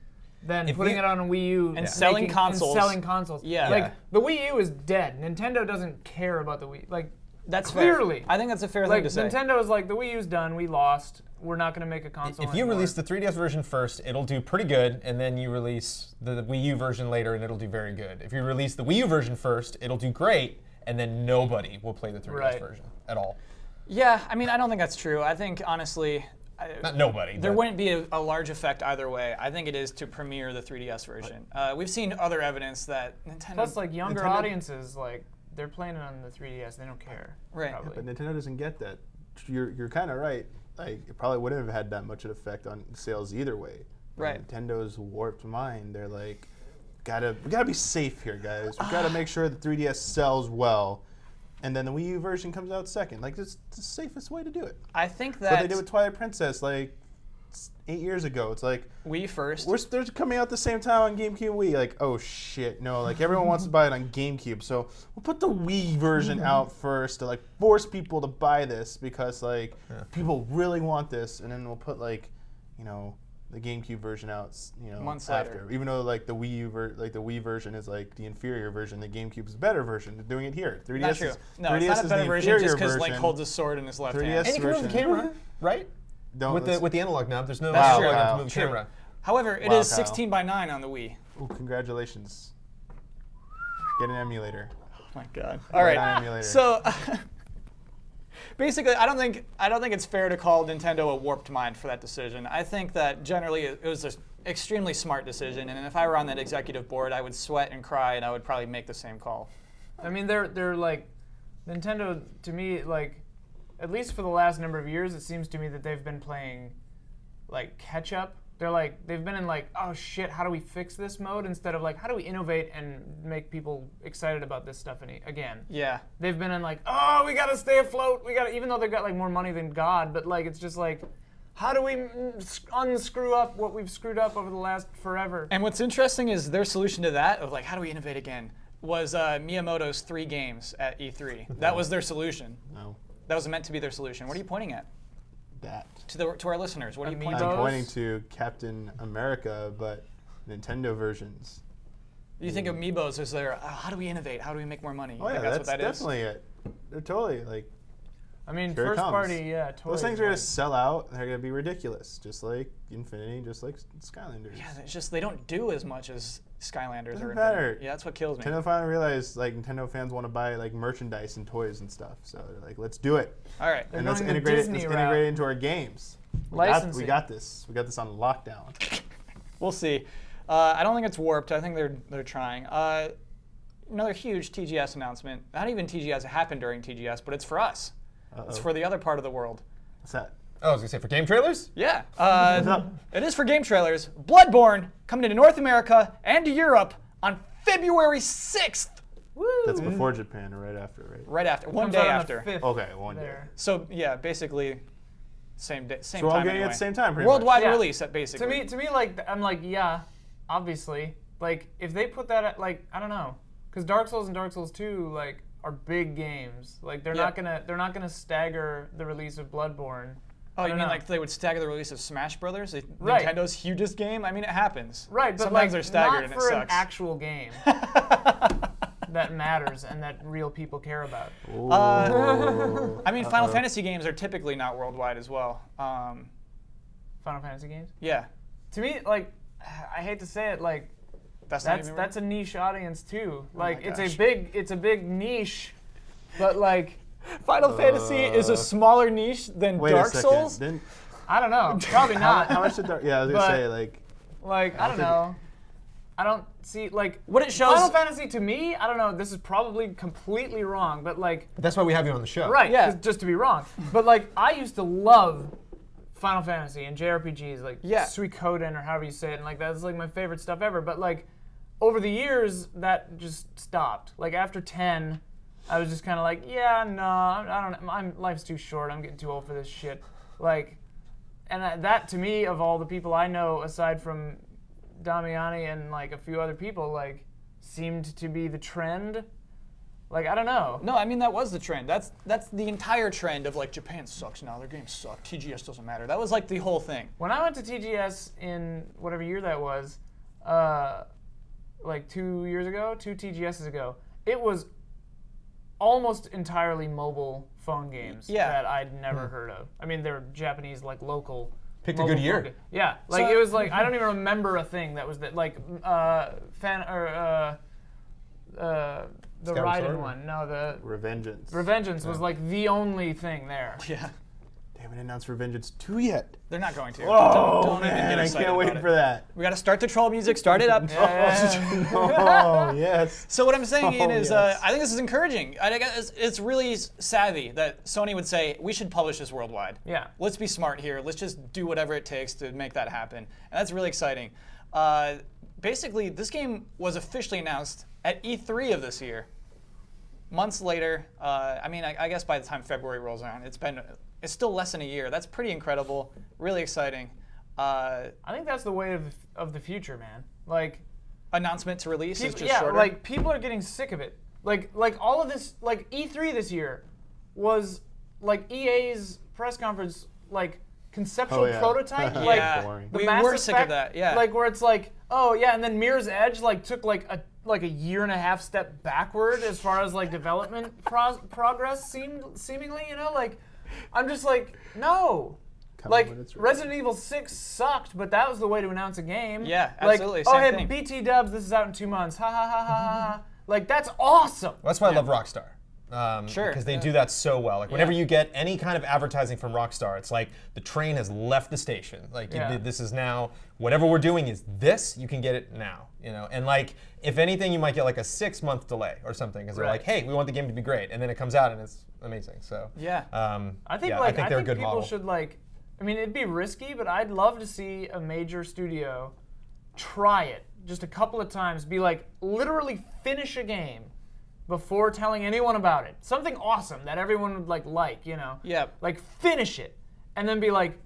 than If putting we- it on a Wii U And selling consoles. And selling consoles. Yeah. Yeah. The Wii U is dead. Nintendo doesn't care about the Wii. That's clearly. fair. I think that's a fair thing to say. Nintendo is the Wii U's done. We lost. we're not gonna make a console. If you anymore. release the 3DS version first, it'll do pretty good, and then you release the Wii U version later, and it'll do very good. If you release the Wii U version first, it'll do great, and then nobody will play the 3DS Right. version at all. Yeah, I mean, I don't think that's true. I think, honestly, Not nobody. there but- wouldn't be a large effect either way. I think it is to premiere the 3DS version. We've seen other evidence that Nintendo... Plus, like younger Nintendo- audiences, like they're playing it on the 3DS. They don't care. Right. Probably. But Nintendo doesn't get that. You're kind of right. Like it probably wouldn't have had that much of an effect on sales either way. Right. Nintendo warped mind. They're like, we gotta be safe here, guys. We gotta make sure the 3DS sells well, and then the Wii U version comes out second. Like it's the safest way to do it. I think What that they did with Twilight Princess like 8 years ago. It's like Wii first. they're coming out the same time on GameCube and Wii. Like, oh shit, no! Like everyone wants to buy it on GameCube, so we'll put the Wii version out first to like force people to buy this because like people really want this, and then we'll put like, the GameCube version out, Months after. later. Even though like the Wii U the Wii version is like the inferior version, the GameCube's the better version. They're doing it here. 3DS Not true. is No, 3DS it's not a is better the version inferior just because Link version. holds a sword in his left 3DS hand. And you can move the version. camera, right? Don't With let's- the analog knob, there's no That's analog true. knob to move the True. camera. However, it Wow, is Kyle. 16 by 9 on the Wii. Ooh, congratulations. Get an emulator. Oh my god. All right. An emulator. So basically, I don't think it's fair to call Nintendo a warped mind for that decision. I think that generally it was an extremely smart decision, and if I were on that executive board, I would sweat and cry, and I would probably make the same call. I mean, they're like Nintendo to me, like at least for the last number of years, it seems to me that they've been playing like catch up. They've been in like, oh shit, how do we fix this mode instead of like how do we innovate and make people excited about this stuff again. Yeah. They've been in like, oh, we gotta stay afloat. Even though they've got like more money than God, but like it's just like, how do we unscrew up what we've screwed up over the last forever? And what's interesting is their solution to that of like, how do we innovate again, was Miyamoto's 3 games at E3. That was their solution. No, That was meant to be their solution. What are you pointing at? that. To our listeners, what are you pointing Amiibo? at? I'm pointing to Captain America, but Nintendo versions. You think Amiibos is there, how do we innovate? How do we make more money? Oh You yeah, think that's what that is? definitely it. They're totally like I mean, here it first comes. party, yeah, totally. Those things are gonna sell out. They're gonna be ridiculous, just like Infinity, just like Skylanders. Yeah, it's just they don't do as much as Skylanders Doesn't or matter. Infinity. Yeah, that's what kills me. Nintendo finally realized like Nintendo fans want to buy like merchandise and toys and stuff, so they're like, let's do it, All right. They're and let's going the integrate it. Disney Let's route. integrate it into our games. We Licensing. got this. We got this on lockdown. We'll see. I don't think it's warped. I think they're trying. Another huge TGS announcement. Not even TGS. It happened during TGS, but it's for us. It's for the other part of the world. What's that? Oh, I was gonna say for game trailers. Yeah. up? It is for GameTrailers. Bloodborne coming to North America and to Europe on February 6th. Woo! That's before Japan or right after, right? Right after. One Comes day out on the after. 5th Okay, one day. there. So yeah, basically, same day, same So we're all time. getting it anyway. at the same time, pretty Worldwide Yeah. release, at basically. To me, like I'm like, yeah, obviously. Like if they put that at like I don't know, because Dark Souls and Dark Souls 2 like are big games. Like they're not gonna stagger the release of Bloodborne. Oh, I you don't mean know. like they would stagger the release of Smash Brothers, Right. Nintendo's hugest game? I mean, it happens. Right, but sometimes like they're staggered not and it for an sucks. actual game that matters and that real people care about. Ooh. I mean, Final Fantasy games are typically not worldwide as well. Final Fantasy games. Yeah, To me, like I hate to say it, like that's not even that's a niche audience too. Like my it's gosh. a big niche, but like Final Fantasy is a smaller niche than Wait Dark a second. Souls. Didn't, I don't know, probably not. how much did Dark? Yeah, I was gonna But- say like. Like I don't know. I don't see like What it shows- Final Fantasy to me. I don't know. This is probably completely wrong, but like That's why we have you on the show. right, Yeah. just to be wrong. But like I used to love Final Fantasy and JRPGs, like Yeah. Suikoden or however you say it, and like that's like my favorite stuff ever. But like over the years, that just stopped. Like after 10, I was just kind of like, yeah, no, I don't. Life's too short. I'm getting too old for this shit. Like. And that, to me, of all the people I know, aside from Damiani and like a few other people, like seemed to be the trend. Like I don't know. No, I mean that was the trend. That's the entire trend of like Japan sucks now. Their games suck. TGS doesn't matter. That was like the whole thing. When I went to TGS in whatever year that was, like 2 years ago, 2 TGSs ago, it was almost entirely mobile phone games Yeah. that I'd never heard of. I mean, they're Japanese, like local. Picked a mobile good year. phone Yeah, like So- it was like I don't even remember a thing that was that like the Skyward Raiden Sword? one. No, the Revengeance. Revengeance was like the only thing there. Yeah. They haven't announced Revengeance 2 yet. They're not going to. Oh, don't even man, get I excited can't wait about it. for that. We got to start the troll music. Start it up. Oh, yes. So what I'm saying, Ian, Oh, is yes. I think this is encouraging. I think it's really savvy that Sony would say we should publish this worldwide. Yeah. Let's be smart here. Let's just do whatever it takes to make that happen, and that's really exciting. Basically, this game was officially announced at E3 of this year. Months later, I guess by the time February rolls around, it's still less than a year. That's pretty incredible. Really exciting. I think that's the way of the future, man. Like. Announcement to release is just yeah, shorter. like people are getting sick of it. Like all of this, like E3 this year was like EA's press conference, like conceptual Oh, yeah. prototype. Yeah. Like Boring. the We Mass were sick of Effect, that, yeah. Like where it's like, oh yeah, and then Mirror's Edge like took like a year and a half step backward as far as like development progress seemingly, you know, like I'm just like no. Come Like when it's ready. Resident Evil 6 sucked, but that was the way to announce a game. Yeah, like, absolutely, Oh, same hey, thing. BT Dubs, this is out in 2 months. Ha ha ha ha ha ha. Like that's awesome. Well, that's why I love Rockstar. Sure, Because they yeah. do that so well. Like whenever Yeah. you get any kind of advertising from Rockstar, it's like the train has left the station. Like Yeah. this is now whatever we're doing is this. You can get it now. You know, and like if anything, you might get like a 6-month delay or something because they're Right. like, hey, we want the game to be great, and then it comes out and it's amazing. So Yeah. I think yeah, like I think they're a good people model. should like. I mean, it'd be risky, but I'd love to see a major studio try it just a couple of times. Be like literally finish a game before telling anyone about it. Something awesome that everyone would like, you know. Yeah. Like finish it, and then be like,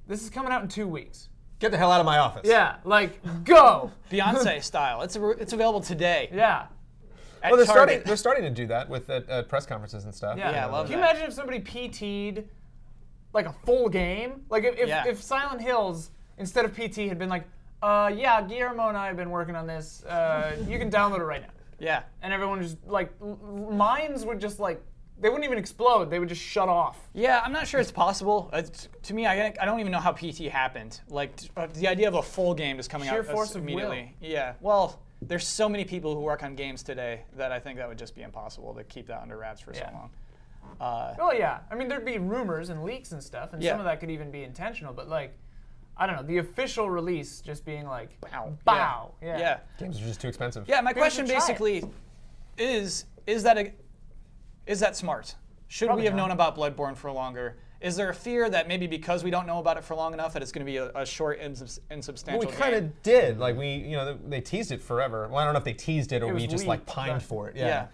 this is coming out in 2 weeks. Get the hell out of my office. Yeah, like go. Beyonce style. It's available today. Yeah. At Well, Target. they're starting to do that with press conferences and stuff. Yeah, Yeah, I love Can you that. imagine if somebody PT'd like a full game? Like if, Yeah. if Silent Hills instead of PT had been like, yeah, Guillermo and I have been working on this. You can download it right now. Yeah. And everyone just like minds would just like they wouldn't even explode. They would just shut off. Yeah, I'm not sure it's possible. To me, I don't even know how PT happened. Like the idea of a full game just coming Sheer out force of immediately. Yeah. Well, there's so many people who work on games today that I think that would just be impossible to keep that under wraps for so Yeah. long. Well, yeah. I mean, there'd be rumors and leaks and stuff, and Yeah. some of that could even be intentional. But like, I don't know, the official release just being like, Bow. bow. Yeah. Yeah. Games are just too expensive. Yeah, my People question should try it. basically is that smart? Should Probably we have not. known about Bloodborne for longer? Is there a fear that maybe because we don't know about it for long enough that it's going to be a short, insubstantial Well, we kind game? of did. Like they teased it forever. Well, I don't know if they teased it or It we was just like leaked, pined but- for it. Yeah.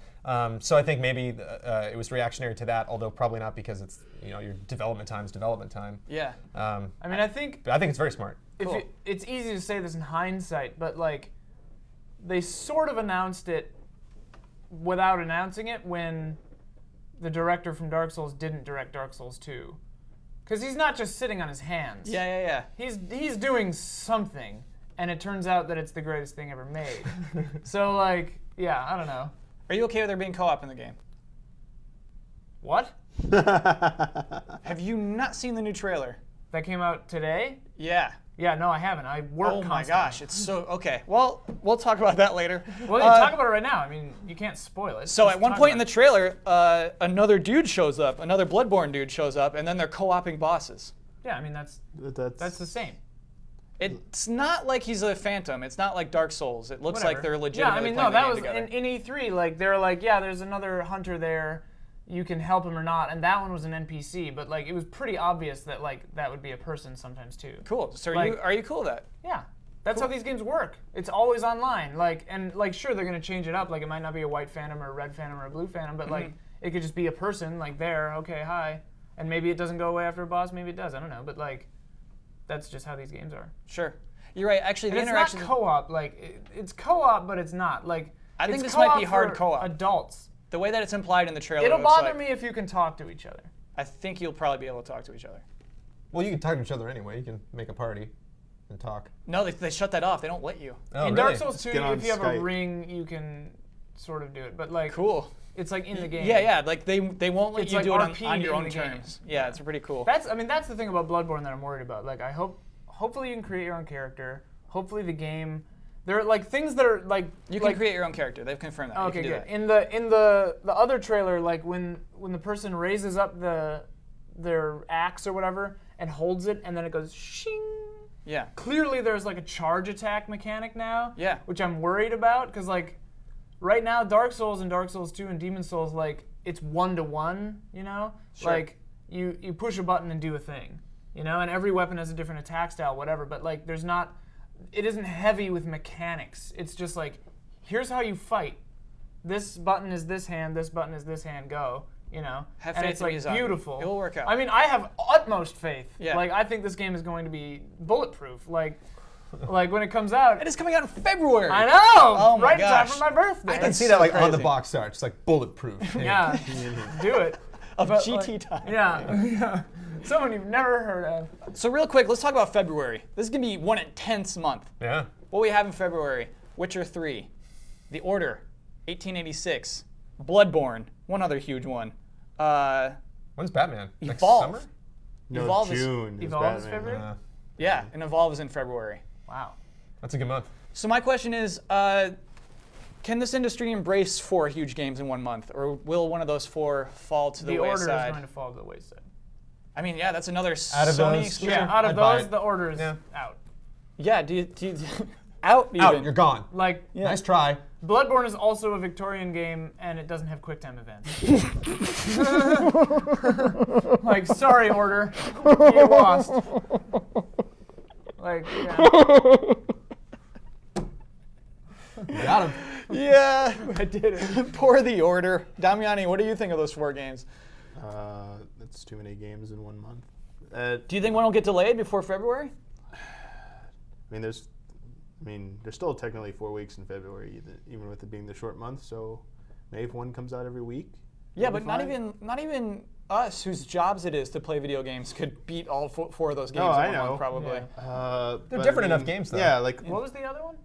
So I think maybe it was reactionary to that, although probably not because it's your development time's development time. Yeah. I mean, I think But I think it's very smart. Cool. it's easy to say this in hindsight, but like they sort of announced it without announcing it when the director from Dark Souls didn't direct Dark Souls 2. Because he's not just sitting on his hands. Yeah. He's doing something, and it turns out that it's the greatest thing ever made. So like, yeah, I don't know. Are you okay with there being co-op in the game? What? Have you not seen the new trailer? That came out today? Yeah. Yeah, no, I haven't. I work Oh my constantly. gosh, it's so okay. Well, we'll talk about that later. Well, you talk about it right now. I mean, you can't spoil it. So Just at one talk point in about the trailer, another dude shows up, another Bloodborne dude shows up, and then they're co-oping bosses. it. Yeah, I mean that's the same. It's not like he's a phantom. It's not like Dark Souls. It looks like Whatever. they're legitimately Yeah, I mean, playing no, that the was game together. in E3. Like they were like, yeah, there's another hunter there. You can help him or not, and that one was an NPC. But like, it was pretty obvious that like that would be a person sometimes too. Cool. So Like- are you cool with that? Yeah, that's how these games work. It's always online. Like, and like, sure, they're gonna change it up. Like, it might not be a white phantom or a red phantom or a blue phantom, but like, it could just be a person like there. Okay, hi, and maybe it doesn't go away after a boss. Maybe it does. I don't know. But like, that's just how these games are. Sure. You're right. Actually, the And it's interaction. not co-op. Like, it's co-op, but it's not. Like, I think it's this might be co-op hard for co-op. Adults. The way that it's implied in the trailer. It'll looks bother like- me if you can talk to each other. I think you'll probably be able to talk to each other. Well, you can talk to each other anyway. You can make a party and talk. No, they shut that off. They don't let you. Oh, In really? Dark Souls 2, get on if you have a Skype. ring, you can sort of do it. But like, Cool. It's like in the game. Yeah, like they won't let It's you like do it RP on your in own the game. terms. Yeah, it's pretty cool. That's the thing about Bloodborne that I'm worried about. Like hopefully you can create your own character. Hopefully the game, there are like things that are like You can create your own character. They've confirmed that. Oh, You okay, can do good. that. In the other trailer, like when the person raises up their axe or whatever and holds it, and then it goes shing. Yeah. Clearly, there's like a charge attack mechanic now. Yeah. Which I'm worried about because like right now, Dark Souls and Dark Souls 2 and Demon Souls, like it's 1-to-1. You know, Sure. like you push a button and do a thing. You know, and every weapon has a different attack style, whatever. But like, there's not. It isn't heavy with mechanics. It's just like, here's how you fight. This button is this hand. This button is this hand. Go. You know, Have and faith it's in like Miyazaki. beautiful. It will work out. I mean, I have utmost faith. Yeah. Like, I think this game is going to be bulletproof. Like when it comes out. It is coming out in February. I know. Oh my right in time gosh. for my birthday. I can see so that like on the crazy. box art, just like bulletproof. Yeah. Do it. Of But, GT like, time. Yeah. Someone you've never heard of. So real quick, let's talk about February. This is gonna be one intense month. Yeah. What we have in February: Witcher 3, The Order, 1886, Bloodborne, one other huge one. When's Batman? Next Evolve. summer? No, Evolve is- June. Evolve is Batman. February? Yeah, and Evolve is in February. Wow. That's a good month. So my question is, can this industry embrace 4 huge games in 1 month, or will one of those 4 fall to the The Order wayside? is going to fall to the wayside. I mean, yeah, that's another Out of Sony those, exclusive. Yeah, out of I'd buy those, it. the Order is Yeah. out. Yeah, do you out even? Out. You're gone. Like, Nice try. Bloodborne is also a Victorian game, and it doesn't have QuickTime events. Like, sorry, Order, you lost. Like, yeah. Got him. Yeah, I did it. Poor The Order. Damiani, what do you think of those 4 games? That's too many games in 1 month. Do you think one will get delayed before February? There's still technically 4 weeks in February, even with it being the short month. So maybe if one comes out every week. Yeah, it'll but be fine. not even us, whose jobs it is to play video games, could beat all 4 of those games No, in I 1 know. month, probably. Yeah. But different enough games, though. Yeah, like What was the other one?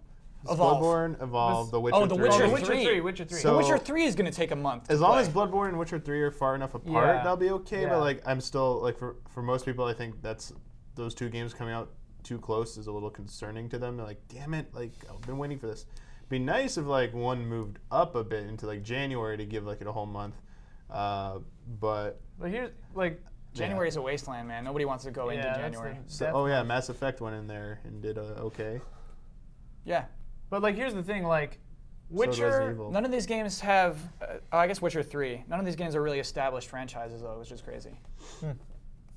Evolve. Bloodborne, Evolve, The Witcher Oh, The 3. Witcher Oh, The 3. Witcher 3. Witcher 3. So- The Witcher 3 is going to take a month. As to long play. as Bloodborne and Witcher 3 are far enough apart, Yeah. that'll be okay. Yeah. But like, I'm still like for most people, I think that's those 2 games coming out too close is a little concerning to them. They're like, damn it, like I've been waiting for this. Be nice if like one moved up a bit into like January to give like it a whole month. But But here's, like, January is a wasteland, man. Nobody wants to go into that's January. so, oh yeah, Mass Effect went in there and did okay. Yeah. But, like, here's the thing, like, So did Resident Witcher, Evil. None of these games have, I guess Witcher 3. None of these games are really established franchises, though, which is crazy.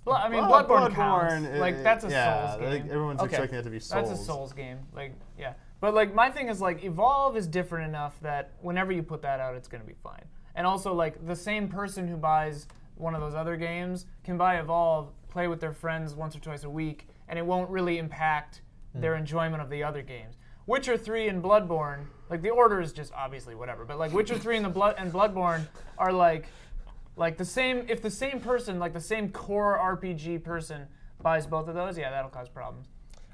Bloodborne counts. Like, that's a yeah, Souls game. like, everyone's Okay. expecting that to be Souls. That's a Souls game. Like, yeah. But, like, my thing is, like, Evolve is different enough that whenever you put that out, it's going to be fine. And also, like, the same person who buys one of those other games can buy Evolve, play with their friends once or twice a week, and it won't really impact their enjoyment of the other games. Witcher 3 and Bloodborne, like, the order is just obviously whatever, but, like, Witcher 3 and Bloodborne are, like the same, if the same person, like, the same core RPG person buys both of those, yeah, that'll cause problems.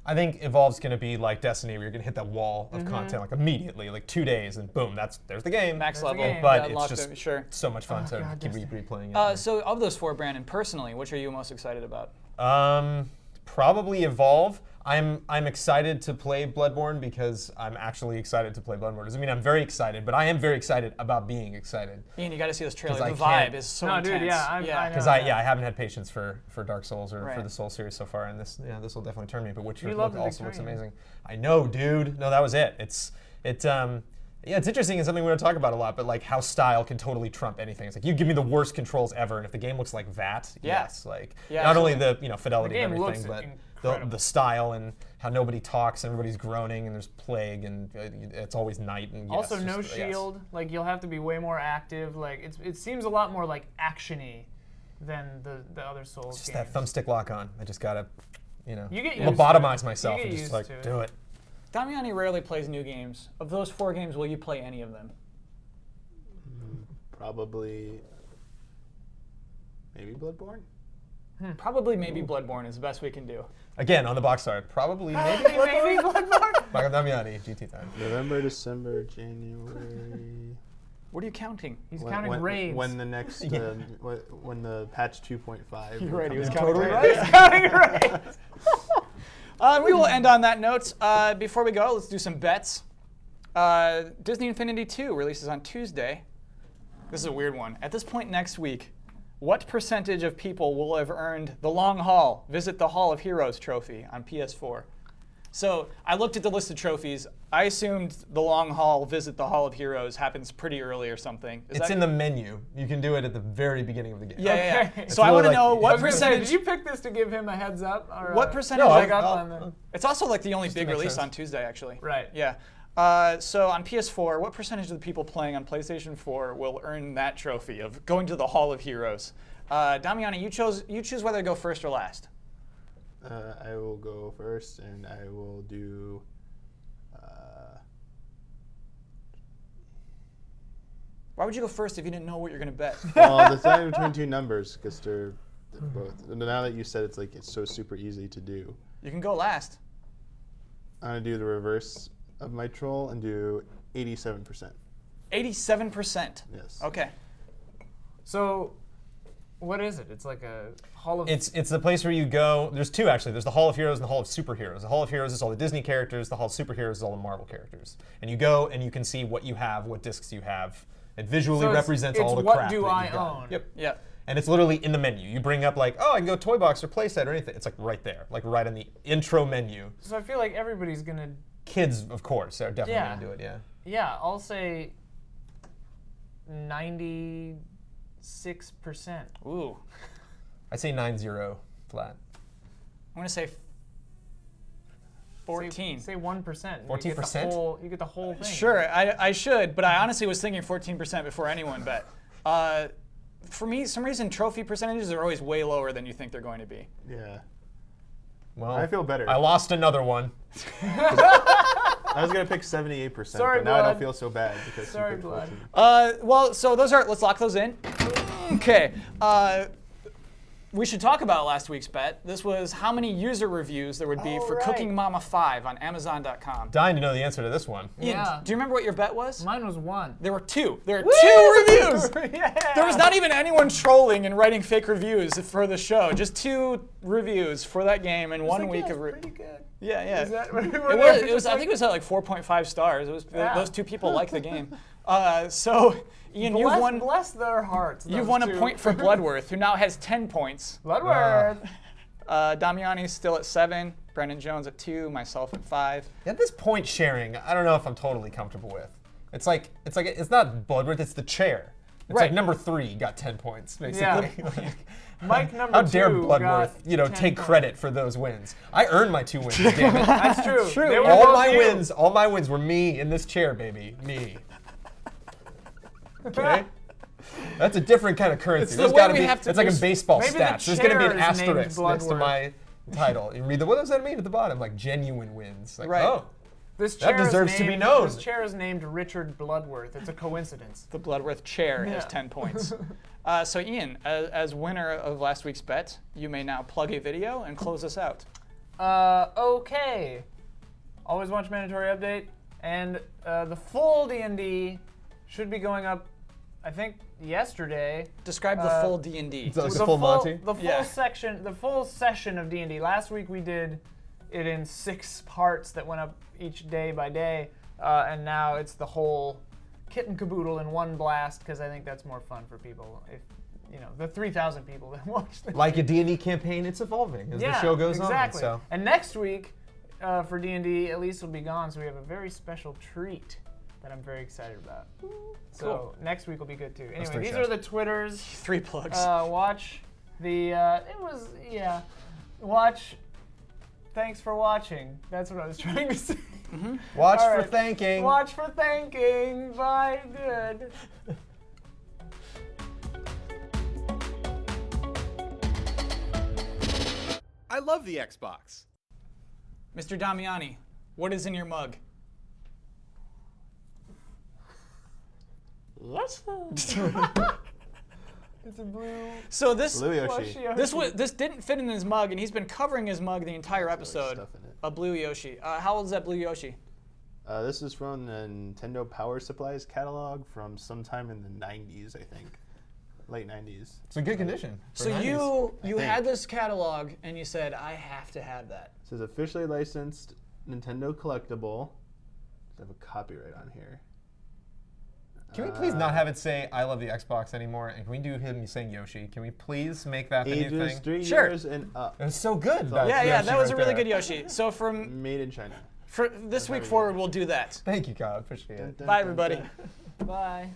I think Evolve's going to be like Destiny, where you're going to hit that wall of content like immediately, like 2 days, and boom, there's the game. Max There's the level. game. But Yeah, it's unlocked just it, sure. so much fun to God, keep Destiny. replaying it. So of those 4, Brandon, personally, which are you most excited about? Probably Evolve. I'm excited to play Bloodborne because I'm actually excited to play Bloodborne. Doesn't mean I'm very excited, but I am very excited about being excited. Ian, you got to see this trailer. 'Cause I The can't- vibe is so No, intense. dude, yeah, I know. Because I haven't had patience for Dark Souls or Right. for the Soul series so far, and this will definitely turn me. But Witcher You love the also looks Victorian. amazing. I know, dude. No, that was it. It's interesting and something we don't talk about a lot, but like how style can totally trump anything. It's like you give me the worst controls ever, and if the game looks like that, Yeah. yes, like Yeah, not only the fidelity The and game everything, looks but incredible. the style and how nobody talks, everybody's groaning, and there's plague, and it's always night. And yes, Also, no just- yes. shield. Like, you'll have to be way more active. Like, it seems a lot more like action-y than the other Souls Just games. that thumbstick lock on. I just gotta, You get used lobotomize to it. myself You get and just used like to it. do it. Damiani rarely plays new games. Of those 4 games, will you play any of them? Probably. Maybe Bloodborne. Probably maybe Bloodborne is the best we can do. Again, on the box art, probably maybe Maybe Bloodborne. Michael Damiani, GT time. November, December, January. What are you counting? He's counting raids. When the next, when the patch 2.5. You're right, he was comes out. counting Right? He's counting raids. We will end on that note. Before we go, let's do some bets. Disney Infinity 2 releases on Tuesday. This is a weird one. At this point next week, what percentage of people will have earned the Long Haul, Visit the Hall of Heroes trophy on PS4? So I looked at the list of trophies. I assumed the Long Haul, Visit the Hall of Heroes happens pretty early or something. It's in the menu. You can do it at the very beginning of the game. Yeah. Okay. So I want to really know like- what Did percentage. you pick this to give him a heads up? Or, What percentage? No, like, leg up on the- it's also like the only big make release sense. on Tuesday, actually. Right. Yeah. So on PS4, what percentage of the people playing on PlayStation 4 will earn that trophy of going to the Hall of Heroes? Damiani, you choose whether to go first or last. I will go first, and I will do. Why would you go first if you didn't know what you're going to bet? Well, deciding between two numbers because they're both. Now that you said it's so super easy to do, You can go last. I'm gonna do the reverse of my troll and do 87%. 87%. Yes. Okay. So, what is it? It's like a Hall of... It's the place where you go. There's two actually. There's the Hall of Heroes and the Hall of Superheroes. The Hall of Heroes is all the Disney characters. The Hall of Superheroes is all the Marvel characters. And you go and you can see what you have, what discs you have. It visually So represents it's all the what crap do that I you've got. own? Yep. Yeah. And it's literally in the menu. You bring up like, oh, I can go toy box or playset or anything. It's like right there, like right in the intro menu. So I feel like everybody's going to... Kids, of course, are definitely Yeah. gonna do it. Yeah. Yeah, I'll say 96%. Ooh. I'd say 9-0 flat. I'm going to say 14. Say 1%. 14%? You get the whole thing. Sure, I should, but I honestly was thinking 14% before anyone bet. For me, some reason trophy percentages are always way lower than you think they're going to be. Yeah. Well, I feel better. I lost another one. I was gonna pick 78%, Sorry, but now I Blood. don't feel so bad because Sorry, you picked Blood. 14. Well, so those are, let's lock those in. Okay. We should talk about last week's bet. This was how many user reviews there would be Oh, for right. Cooking Mama 5 on Amazon.com. Dying to know the answer to this one. Ian, Yeah. do you remember what your bet was? Mine was 1. There were 2. There are 2 reviews. Yeah. There was not even anyone trolling and writing fake reviews for the show. Just 2 reviews for that game and 1 week of. pretty good. Yeah. Is that It was. I think it was at like 4.5 stars. It was. Yeah. Those 2 people like the game. So, Ian, you've won. Bless their hearts. You've those won a 2. point for Bloodworth, who now has 10 points. Bloodworth. Damiani's still at 7. Brendan Jones at 2. Myself at 5. At this point sharing, I don't know if I'm totally comfortable with. It's not Bloodworth, it's the chair. It's Right. like number 3 got 10 points, basically. Yeah. Mike number How 2 dare got Bloodworth, 10 take points. credit for those wins. I earned my 2 wins, damn it. That's true. True. They were all both my you. wins, all my wins were me in this chair, baby. Me. Okay? That's a different kind of currency. It's the There's way gotta we be. have to It's like in do- baseball Maybe the stats. There's gonna be an chair is named asterisk next to Bloodworth. my title. You read what does that mean at the bottom? Like genuine wins. Like, Right. oh, This That chair is deserves to be named- known. This chair is named Richard Bloodworth. It's a coincidence. The Bloodworth chair has Yeah. 10 points. So, Ian, as winner of last week's bet, you may now plug a video and close us out. Okay. Always watch mandatory update, and the full D&D should be going up, I think, yesterday. Describe the full D&D. It's like the full Monty? The full Yeah. section, the full session of D&D. Last week we did it in 6 parts that went up each day by day, and now it's the whole kit and caboodle in one blast because I think that's more fun for people. If the 3,000 people that watch the like a D&D campaign, it's evolving as the show goes exactly. on. So. And next week for D&D, Elise will be gone, so we have a very special treat that I'm very excited about. So next week will be good too. Anyway, 3 these shows. are the Twitters. 3 plugs. Watch the. Watch. Thanks for watching. That's what I was trying to say. Watch All for right. thanking. Watch for thanking. Bye. Good. I love the Xbox. Mr. Damiani, what is in your mug? It's a blue. So this Blue Yoshi. Yoshi. this didn't fit in his mug, and he's been covering his mug the entire episode. stuff in it. A blue Yoshi. How old is that blue Yoshi? This is from the Nintendo Power Supplies catalog from sometime in the 90s, I think. Late 90s. It's in good condition. for So 90s. you had this catalog and you said, I have to have that. It says officially licensed Nintendo collectible. I have a copyright on here. Can we please not have it say "I love the Xbox" anymore? And can we do him saying Yoshi? Can we please make that the new Ages thing? 3 Sure. years and up. It was so good. that Yeah, Yoshi that was a right really there. good Yoshi. So from Made in China. this week forward, we'll do that. Thank you, Kyle. Appreciate it. Bye, everybody. Bye.